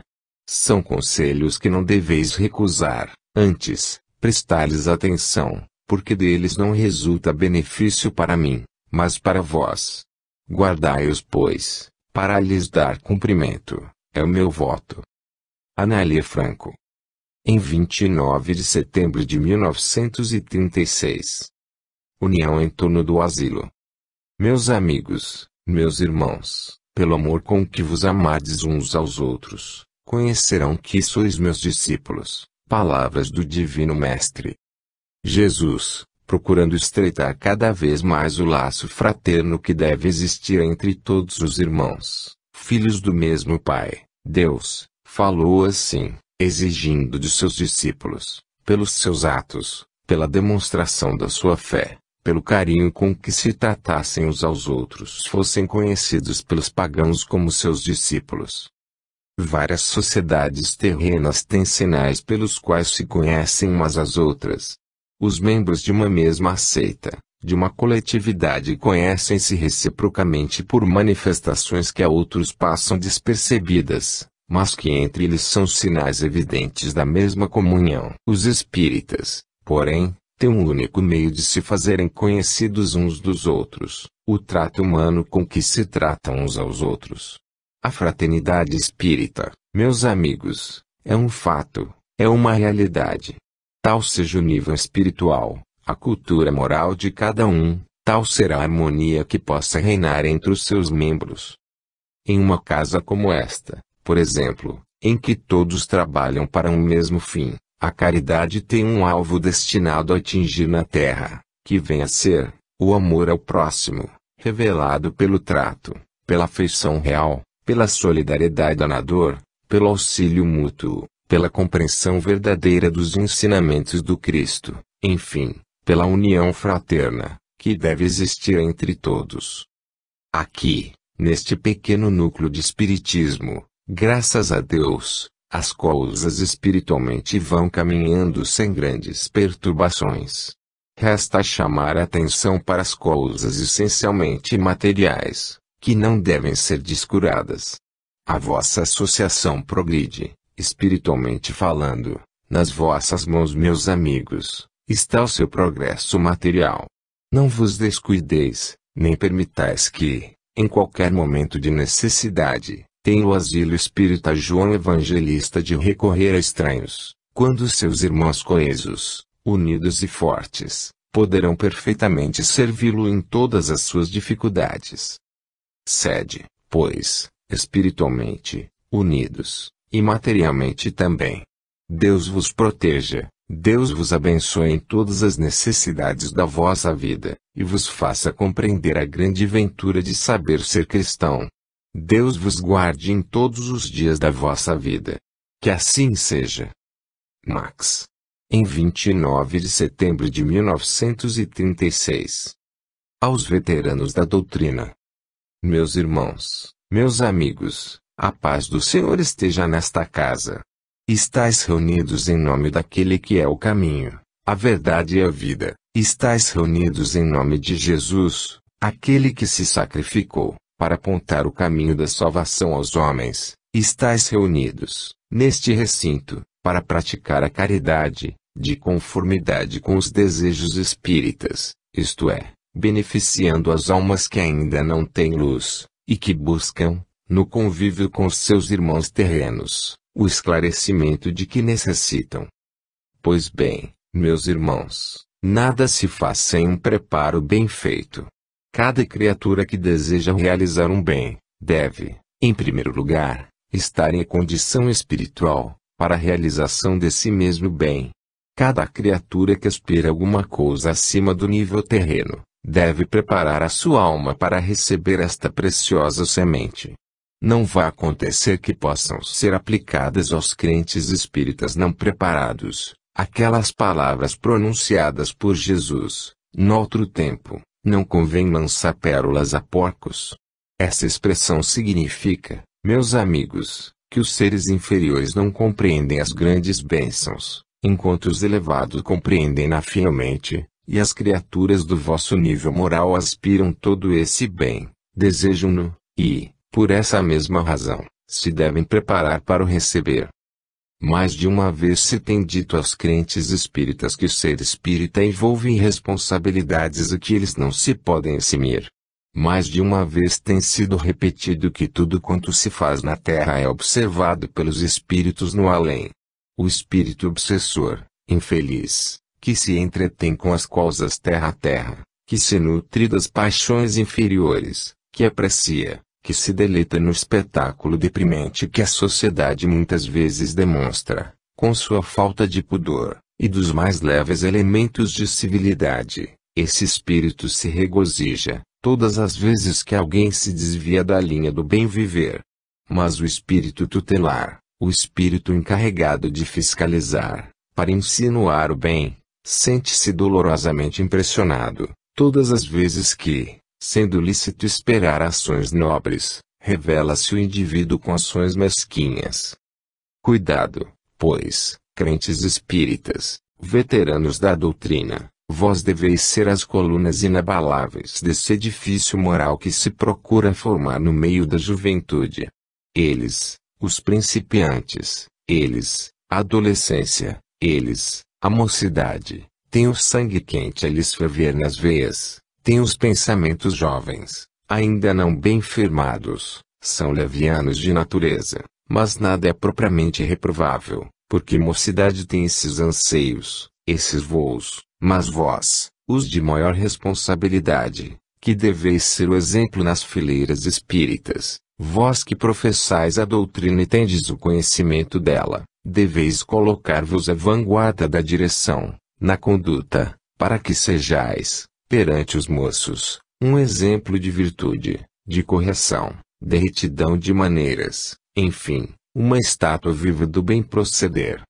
São conselhos que não deveis recusar, antes, prestar-lhes atenção, porque deles não resulta benefício para mim, mas para vós. Guardai-os, pois, para lhes dar cumprimento, é o meu voto. Anália Franco. Em 29 de setembro de 1936. União em torno do asilo. Meus amigos, meus irmãos, pelo amor com que vos amardes uns aos outros, conhecerão que sois meus discípulos. Palavras do Divino Mestre Jesus, procurando estreitar cada vez mais o laço fraterno que deve existir entre todos os irmãos, filhos do mesmo Pai, Deus, falou assim, exigindo de seus discípulos, pelos seus atos, pela demonstração da sua fé, pelo carinho com que se tratassem uns aos outros, fossem conhecidos pelos pagãos como seus discípulos. Várias sociedades terrenas têm sinais pelos quais se conhecem umas às outras. Os membros de uma mesma seita, de uma coletividade conhecem-se reciprocamente por manifestações que a outros passam despercebidas, mas que entre eles são sinais evidentes da mesma comunhão. Os espíritas, porém, têm um único meio de se fazerem conhecidos uns dos outros, o trato humano com que se tratam uns aos outros. A fraternidade espírita, meus amigos, é um fato, é uma realidade. Tal seja o nível espiritual, a cultura moral de cada um, tal será a harmonia que possa reinar entre os seus membros. Em uma casa como esta, por exemplo, em que todos trabalham para um mesmo fim, a caridade tem um alvo destinado a atingir na terra, que vem a ser o amor ao próximo, revelado pelo trato, pela afeição real, pela solidariedade à dor, pelo auxílio mútuo, pela compreensão verdadeira dos ensinamentos do Cristo, enfim, pela união fraterna, que deve existir entre todos. Aqui, neste pequeno núcleo de espiritismo, graças a Deus, as coisas espiritualmente vão caminhando sem grandes perturbações. Resta chamar a atenção para as coisas essencialmente materiais, que não devem ser descuradas. A vossa associação progride, espiritualmente falando, nas vossas mãos, meus amigos, está o seu progresso material. Não vos descuideis, nem permitais que, em qualquer momento de necessidade, tenha o asilo espírita João Evangelista de recorrer a estranhos, quando seus irmãos coesos, unidos e fortes, poderão perfeitamente servi-lo em todas as suas dificuldades. Sede, pois, espiritualmente, unidos, e materialmente também. Deus vos proteja, Deus vos abençoe em todas as necessidades da vossa vida, e vos faça compreender a grande ventura de saber ser cristão. Deus vos guarde em todos os dias da vossa vida. Que assim seja. Max. Em 29 de setembro de 1936. Aos veteranos da doutrina. Meus irmãos, meus amigos, a paz do Senhor esteja nesta casa. Estais reunidos em nome daquele que é o caminho, a verdade e a vida. Estais reunidos em nome de Jesus, aquele que se sacrificou, para apontar o caminho da salvação aos homens. Estais reunidos, neste recinto, para praticar a caridade, de conformidade com os desejos espíritas, isto é, beneficiando as almas que ainda não têm luz, e que buscam, no convívio com seus irmãos terrenos, o esclarecimento de que necessitam. Pois bem, meus irmãos, nada se faz sem um preparo bem feito. Cada criatura que deseja realizar um bem, deve, em primeiro lugar, estar em condição espiritual, para a realização desse mesmo bem. Cada criatura que aspira alguma coisa acima do nível terreno, deve preparar a sua alma para receber esta preciosa semente. Não vai acontecer que possam ser aplicadas aos crentes espíritas não preparados, aquelas palavras pronunciadas por Jesus, noutro tempo, não convém lançar pérolas a porcos. Essa expressão significa, meus amigos, que os seres inferiores não compreendem as grandes bênçãos, enquanto os elevados compreendem-na fielmente, e as criaturas do vosso nível moral aspiram todo esse bem, desejam-no, e, por essa mesma razão, se devem preparar para o receber. Mais de uma vez se tem dito aos crentes espíritas que o ser espírita envolve responsabilidades a que eles não se podem eximir. Mais de uma vez tem sido repetido que tudo quanto se faz na Terra é observado pelos espíritos no além. O espírito obsessor, infeliz, que se entretém com as coisas terra a terra, que se nutre das paixões inferiores, que aprecia, que se deleita no espetáculo deprimente que a sociedade muitas vezes demonstra, com sua falta de pudor, e dos mais leves elementos de civilidade, esse espírito se regozija, todas as vezes que alguém se desvia da linha do bem viver. Mas o espírito tutelar, o espírito encarregado de fiscalizar, para insinuar o bem, sente-se dolorosamente impressionado, todas as vezes que, sendo lícito esperar ações nobres, revela-se o indivíduo com ações mesquinhas. Cuidado, pois, crentes espíritas, veteranos da doutrina, vós deveis ser as colunas inabaláveis desse edifício moral que se procura formar no meio da juventude. Eles, os principiantes, eles, a adolescência, eles, a mocidade, têm o sangue quente a lhes ferver nas veias. Têm os pensamentos jovens, ainda não bem firmados, são levianos de natureza, mas nada é propriamente reprovável, porque mocidade tem esses anseios, esses voos, mas vós, os de maior responsabilidade, que deveis ser o exemplo nas fileiras espíritas, vós que professais a doutrina e tendes o conhecimento dela, deveis colocar-vos à vanguarda da direção, na conduta, para que sejais, perante os moços, um exemplo de virtude, de correção, de retidão de maneiras, enfim, uma estátua viva do bem proceder.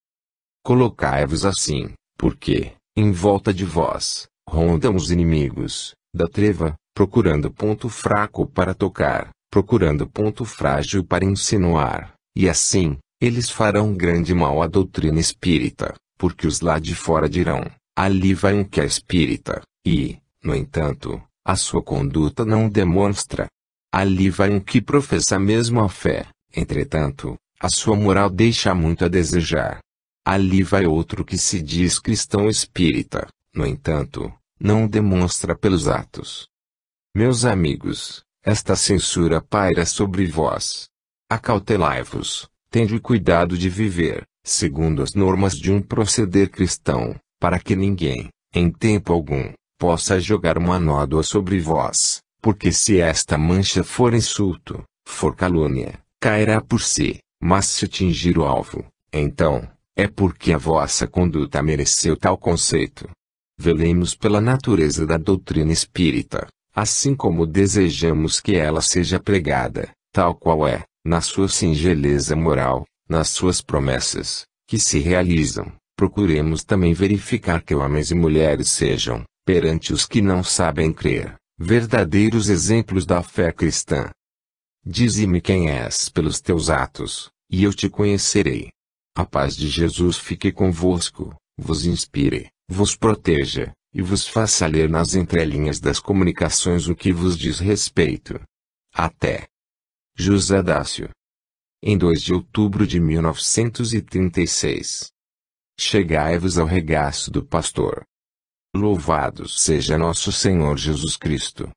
Colocai-vos assim, porque, em volta de vós, rondam os inimigos, da treva, procurando ponto fraco para tocar, procurando ponto frágil para insinuar, e assim, eles farão grande mal à doutrina espírita, porque os lá de fora dirão, ali vai um que é espírita, e, no entanto, a sua conduta não demonstra. Ali vai um que professa mesmo a fé, entretanto, a sua moral deixa muito a desejar. Ali vai outro que se diz cristão espírita, no entanto, não demonstra pelos atos. Meus amigos, esta censura paira sobre vós. Acautelai-vos, tende cuidado de viver, segundo as normas de um proceder cristão, para que ninguém, em tempo algum, possa jogar uma nódoa sobre vós, porque se esta mancha for insulto, for calúnia, cairá por si, mas se atingir o alvo, então, é porque a vossa conduta mereceu tal conceito. Velemos pela natureza da doutrina espírita, assim como desejamos que ela seja pregada, tal qual é, na sua singeleza moral, nas suas promessas, que se realizam. Procuremos também verificar que homens e mulheres sejam, perante os que não sabem crer, verdadeiros exemplos da fé cristã. Dize-me quem és pelos teus atos, e eu te conhecerei. A paz de Jesus fique convosco, vos inspire, vos proteja, e vos faça ler nas entrelinhas das comunicações o que vos diz respeito. Até. José Dácio. Em 2 de outubro de 1936. Chegai-vos ao regaço do pastor. Louvado seja nosso Senhor Jesus Cristo.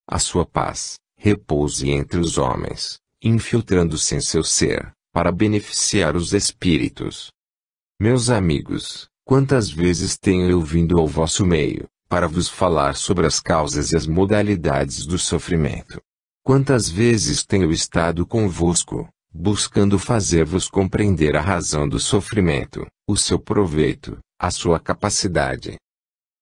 A sua paz, repouse entre os homens, infiltrando-se em seu ser, para beneficiar os espíritos. Meus amigos, quantas vezes tenho eu vindo ao vosso meio, para vos falar sobre as causas e as modalidades do sofrimento. Quantas vezes tenho estado convosco, buscando fazer-vos compreender a razão do sofrimento, o seu proveito, a sua capacidade.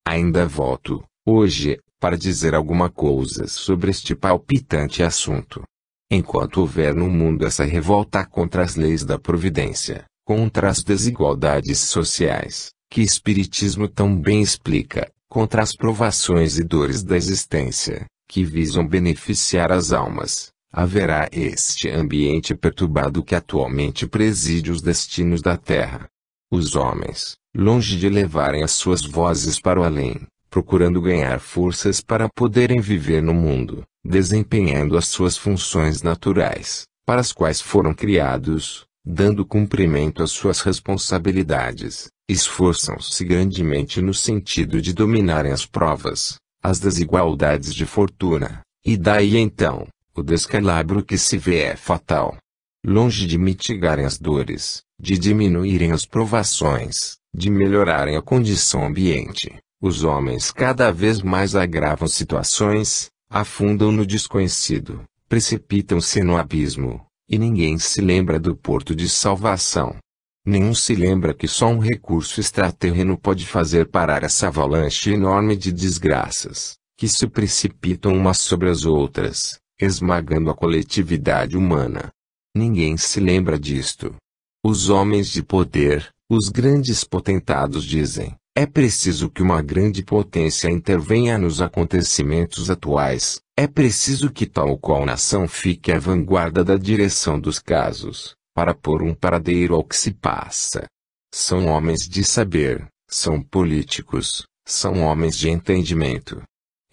Ainda volto, hoje, para dizer alguma coisa sobre este palpitante assunto. Enquanto houver no mundo essa revolta contra as leis da providência, contra as desigualdades sociais, que Espiritismo tão bem explica, contra as provações e dores da existência, que visam beneficiar as almas, haverá este ambiente perturbado que atualmente preside os destinos da Terra. Os homens, longe de levarem as suas vozes para o além, procurando ganhar forças para poderem viver no mundo, desempenhando as suas funções naturais, para as quais foram criados, dando cumprimento às suas responsabilidades, esforçam-se grandemente no sentido de dominarem as provas, as desigualdades de fortuna, e daí então, o descalabro que se vê é fatal. Longe de mitigarem as dores, de diminuírem as provações, de melhorarem a condição ambiente, os homens cada vez mais agravam situações, afundam no desconhecido, precipitam-se no abismo, e ninguém se lembra do porto de salvação. Nenhum se lembra que só um recurso extraterreno pode fazer parar essa avalanche enorme de desgraças, que se precipitam umas sobre as outras, esmagando a coletividade humana. Ninguém se lembra disto. Os homens de poder, os grandes potentados dizem, é preciso que uma grande potência intervenha nos acontecimentos atuais, é preciso que tal ou qual nação fique à vanguarda da direção dos casos, para pôr um paradeiro ao que se passa. São homens de saber, são políticos, são homens de entendimento.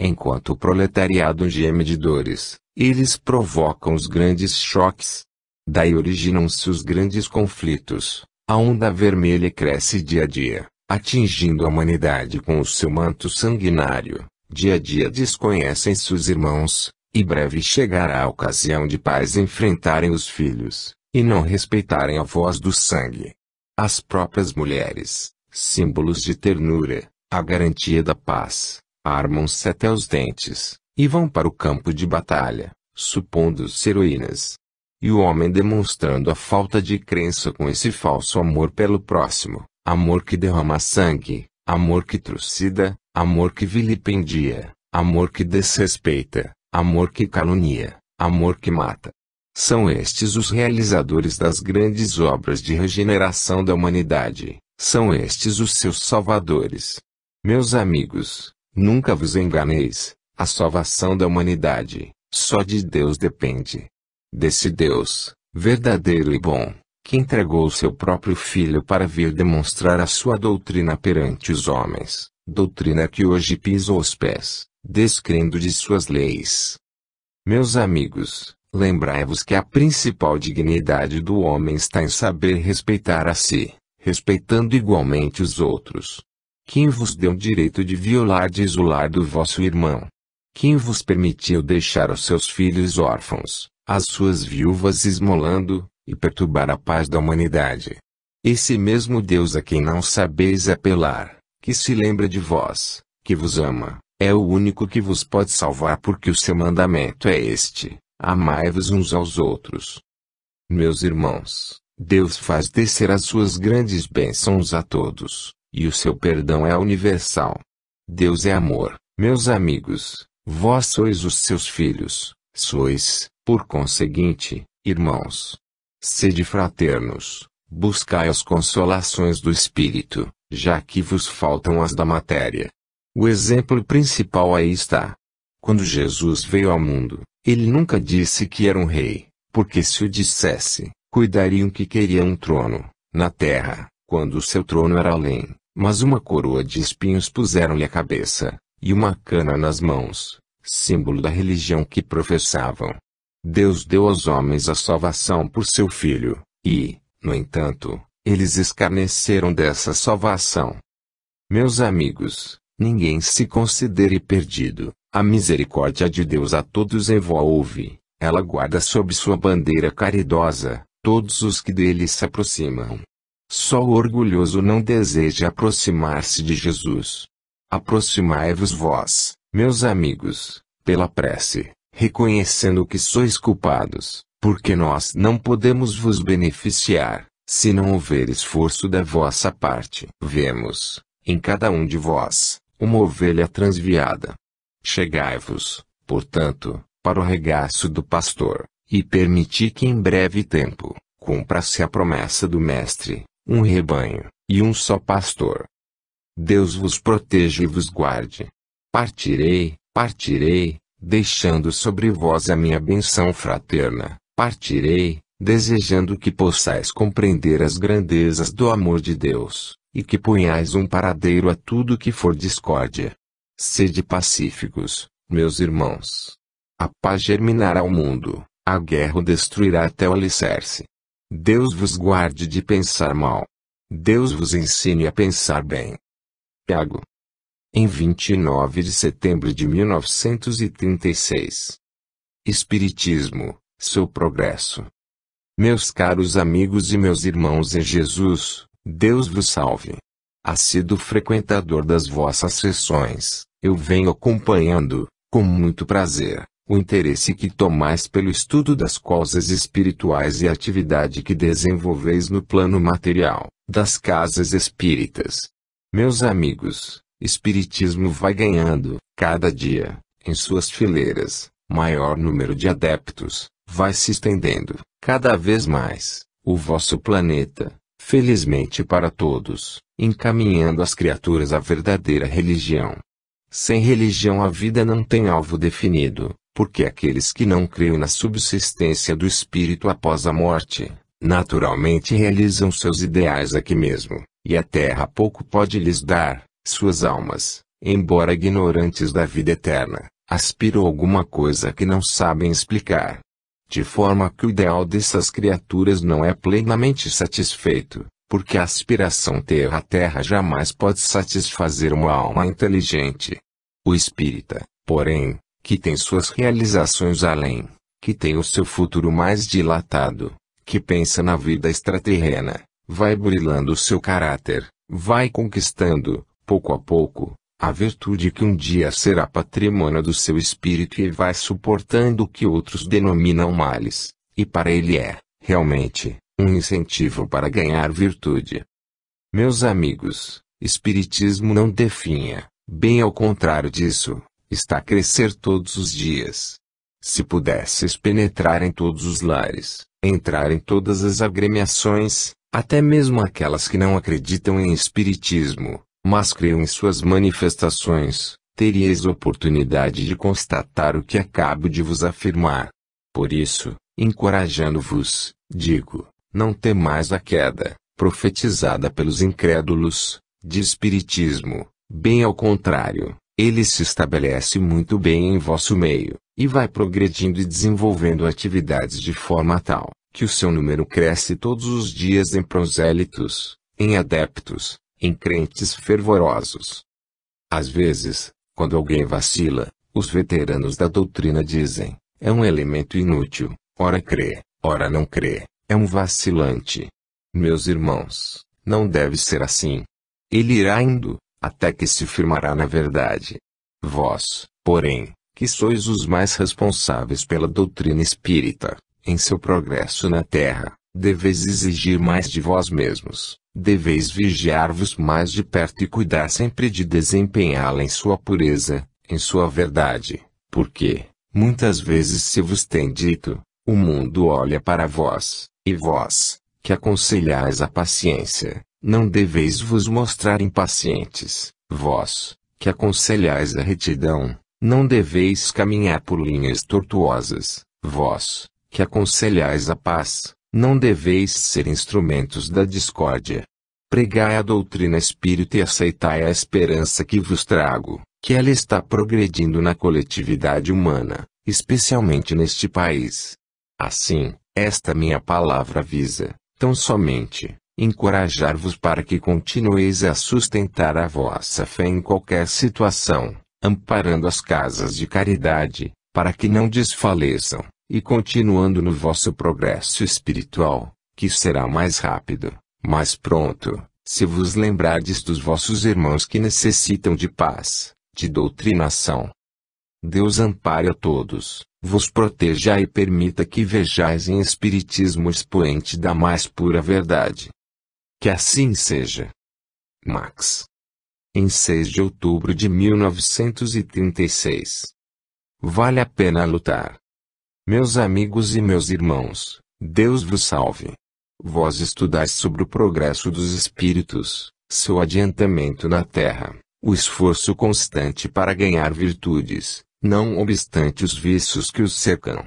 Enquanto o proletariado geme de dores, eles provocam os grandes choques. Daí originam-se os grandes conflitos, a onda vermelha cresce dia a dia, atingindo a humanidade com o seu manto sanguinário, dia a dia desconhecem-se os irmãos, e breve chegará a ocasião de pais enfrentarem os filhos, e não respeitarem a voz do sangue. As próprias mulheres, símbolos de ternura, a garantia da paz, armam-se até os dentes, e vão para o campo de batalha, supondo-se heroínas. E o homem demonstrando a falta de crença com esse falso amor pelo próximo, amor que derrama sangue, amor que trucida, amor que vilipendia, amor que desrespeita, amor que calunia, amor que mata. São estes os realizadores das grandes obras de regeneração da humanidade, são estes os seus salvadores. Meus amigos, nunca vos enganeis, a salvação da humanidade, só de Deus depende. Desse Deus, verdadeiro e bom, que entregou o seu próprio Filho para vir demonstrar a sua doutrina perante os homens, doutrina que hoje pisa aos pés, descrendo de suas leis. Meus amigos, lembrai-vos que a principal dignidade do homem está em saber respeitar a si, respeitando igualmente os outros. Quem vos deu o direito de violar e isolar do vosso irmão? Quem vos permitiu deixar os seus filhos órfãos, as suas viúvas esmolando, e perturbar a paz da humanidade? Esse mesmo Deus a quem não sabeis apelar, que se lembra de vós, que vos ama, é o único que vos pode salvar porque o seu mandamento é este: amai-vos uns aos outros. Meus irmãos, Deus faz descer as suas grandes bênçãos a todos, e o seu perdão é universal. Deus é amor, meus amigos, vós sois os seus filhos, sois, por conseguinte, irmãos. Sede fraternos, buscai as consolações do Espírito, já que vos faltam as da matéria. O exemplo principal aí está. Quando Jesus veio ao mundo, ele nunca disse que era um rei, porque se o dissesse, cuidariam que queria um trono, na terra, quando o seu trono era além, mas uma coroa de espinhos puseram-lhe a cabeça, e uma cana nas mãos, símbolo da religião que professavam. Deus deu aos homens a salvação por seu Filho, e, no entanto, eles escarneceram dessa salvação. Meus amigos, ninguém se considere perdido, a misericórdia de Deus a todos envolve, ela guarda sob sua bandeira caridosa, todos os que dele se aproximam. Só o orgulhoso não deseja aproximar-se de Jesus. Aproximai-vos vós, meus amigos, pela prece, reconhecendo que sois culpados, porque nós não podemos vos beneficiar, se não houver esforço da vossa parte. Vemos, em cada um de vós, uma ovelha transviada. Chegai-vos, portanto, para o regaço do pastor, e permiti que em breve tempo, cumpra-se a promessa do Mestre, um rebanho, e um só pastor. Deus vos proteja e vos guarde. Partirei, deixando sobre vós a minha benção fraterna, partirei, desejando que possais compreender as grandezas do amor de Deus, e que ponhais um paradeiro a tudo que for discórdia. Sede pacíficos, meus irmãos. A paz germinará o mundo, a guerra o destruirá até o alicerce. Deus vos guarde de pensar mal. Deus vos ensine a pensar bem. Tiago. Em 29 de setembro de 1936. Espiritismo, seu progresso. Meus caros amigos e meus irmãos em Jesus, Deus vos salve. Assíduo frequentador das vossas sessões, eu venho acompanhando, com muito prazer, o interesse que tomais pelo estudo das causas espirituais e a atividade que desenvolveis no plano material, das casas espíritas. Meus amigos, Espiritismo vai ganhando, cada dia, em suas fileiras, maior número de adeptos, vai se estendendo, cada vez mais, o vosso planeta, felizmente para todos, encaminhando as criaturas à verdadeira religião. Sem religião a vida não tem alvo definido, porque aqueles que não creem na subsistência do espírito após a morte, naturalmente realizam seus ideais aqui mesmo, e a terra pouco pode lhes dar. Suas almas, embora ignorantes da vida eterna, aspiram a alguma coisa que não sabem explicar. De forma que o ideal dessas criaturas não é plenamente satisfeito, porque a aspiração terra-terra jamais pode satisfazer uma alma inteligente. O espírita, porém, que tem suas realizações além, que tem o seu futuro mais dilatado, que pensa na vida extraterrena, vai burilando o seu caráter, vai conquistando, pouco a pouco, a virtude que um dia será patrimônio do seu espírito e vai suportando o que outros denominam males, e para ele é, realmente, um incentivo para ganhar virtude. Meus amigos, Espiritismo não definha, bem ao contrário disso, está a crescer todos os dias. Se pudesses penetrar em todos os lares, entrar em todas as agremiações, até mesmo aquelas que não acreditam em Espiritismo, mas creio em suas manifestações, teríeis oportunidade de constatar o que acabo de vos afirmar. Por isso, encorajando-vos, digo, não temais a queda, profetizada pelos incrédulos, de Espiritismo, bem ao contrário, ele se estabelece muito bem em vosso meio, e vai progredindo e desenvolvendo atividades de forma tal, que o seu número cresce todos os dias em prosélitos, em adeptos, em crentes fervorosos. Às vezes, quando alguém vacila, os veteranos da doutrina dizem, é um elemento inútil, ora crê, ora não crê, é um vacilante. Meus irmãos, não deve ser assim. Ele irá indo, até que se firmará na verdade. Vós, porém, que sois os mais responsáveis pela doutrina espírita, em seu progresso na terra, deveis exigir mais de vós mesmos. Deveis vigiar-vos mais de perto e cuidar sempre de desempenhá-la em sua pureza, em sua verdade, porque, muitas vezes se vos tem dito, o mundo olha para vós, e vós, que aconselhais a paciência, não deveis vos mostrar impacientes, vós, que aconselhais a retidão, não deveis caminhar por linhas tortuosas, vós, que aconselhais a paz, não deveis ser instrumentos da discórdia. Pregai a doutrina espírita e aceitai a esperança que vos trago, que ela está progredindo na coletividade humana, especialmente neste país. Assim, esta minha palavra visa, tão somente, encorajar-vos para que continueis a sustentar a vossa fé em qualquer situação, amparando as casas de caridade, para que não desfaleçam, e continuando no vosso progresso espiritual, que será mais rápido, mais pronto, se vos lembrardes dos vossos irmãos que necessitam de paz, de doutrinação. Deus ampare a todos, vos proteja e permita que vejais em Espiritismo expoente da mais pura verdade. Que assim seja. Max. Em 6 de outubro de 1936. Vale a pena lutar. Meus amigos e meus irmãos, Deus vos salve. Vós estudais sobre o progresso dos espíritos, seu adiantamento na terra, o esforço constante para ganhar virtudes, não obstante os vícios que os cercam.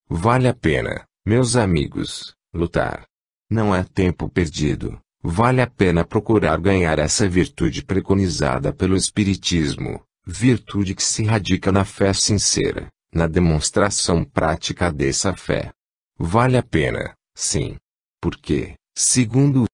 Vale a pena, meus amigos, lutar. Não é tempo perdido. Vale a pena procurar ganhar essa virtude preconizada pelo Espiritismo, virtude que se radica na fé sincera, na demonstração prática dessa fé. Vale a pena, sim. Porque, segundo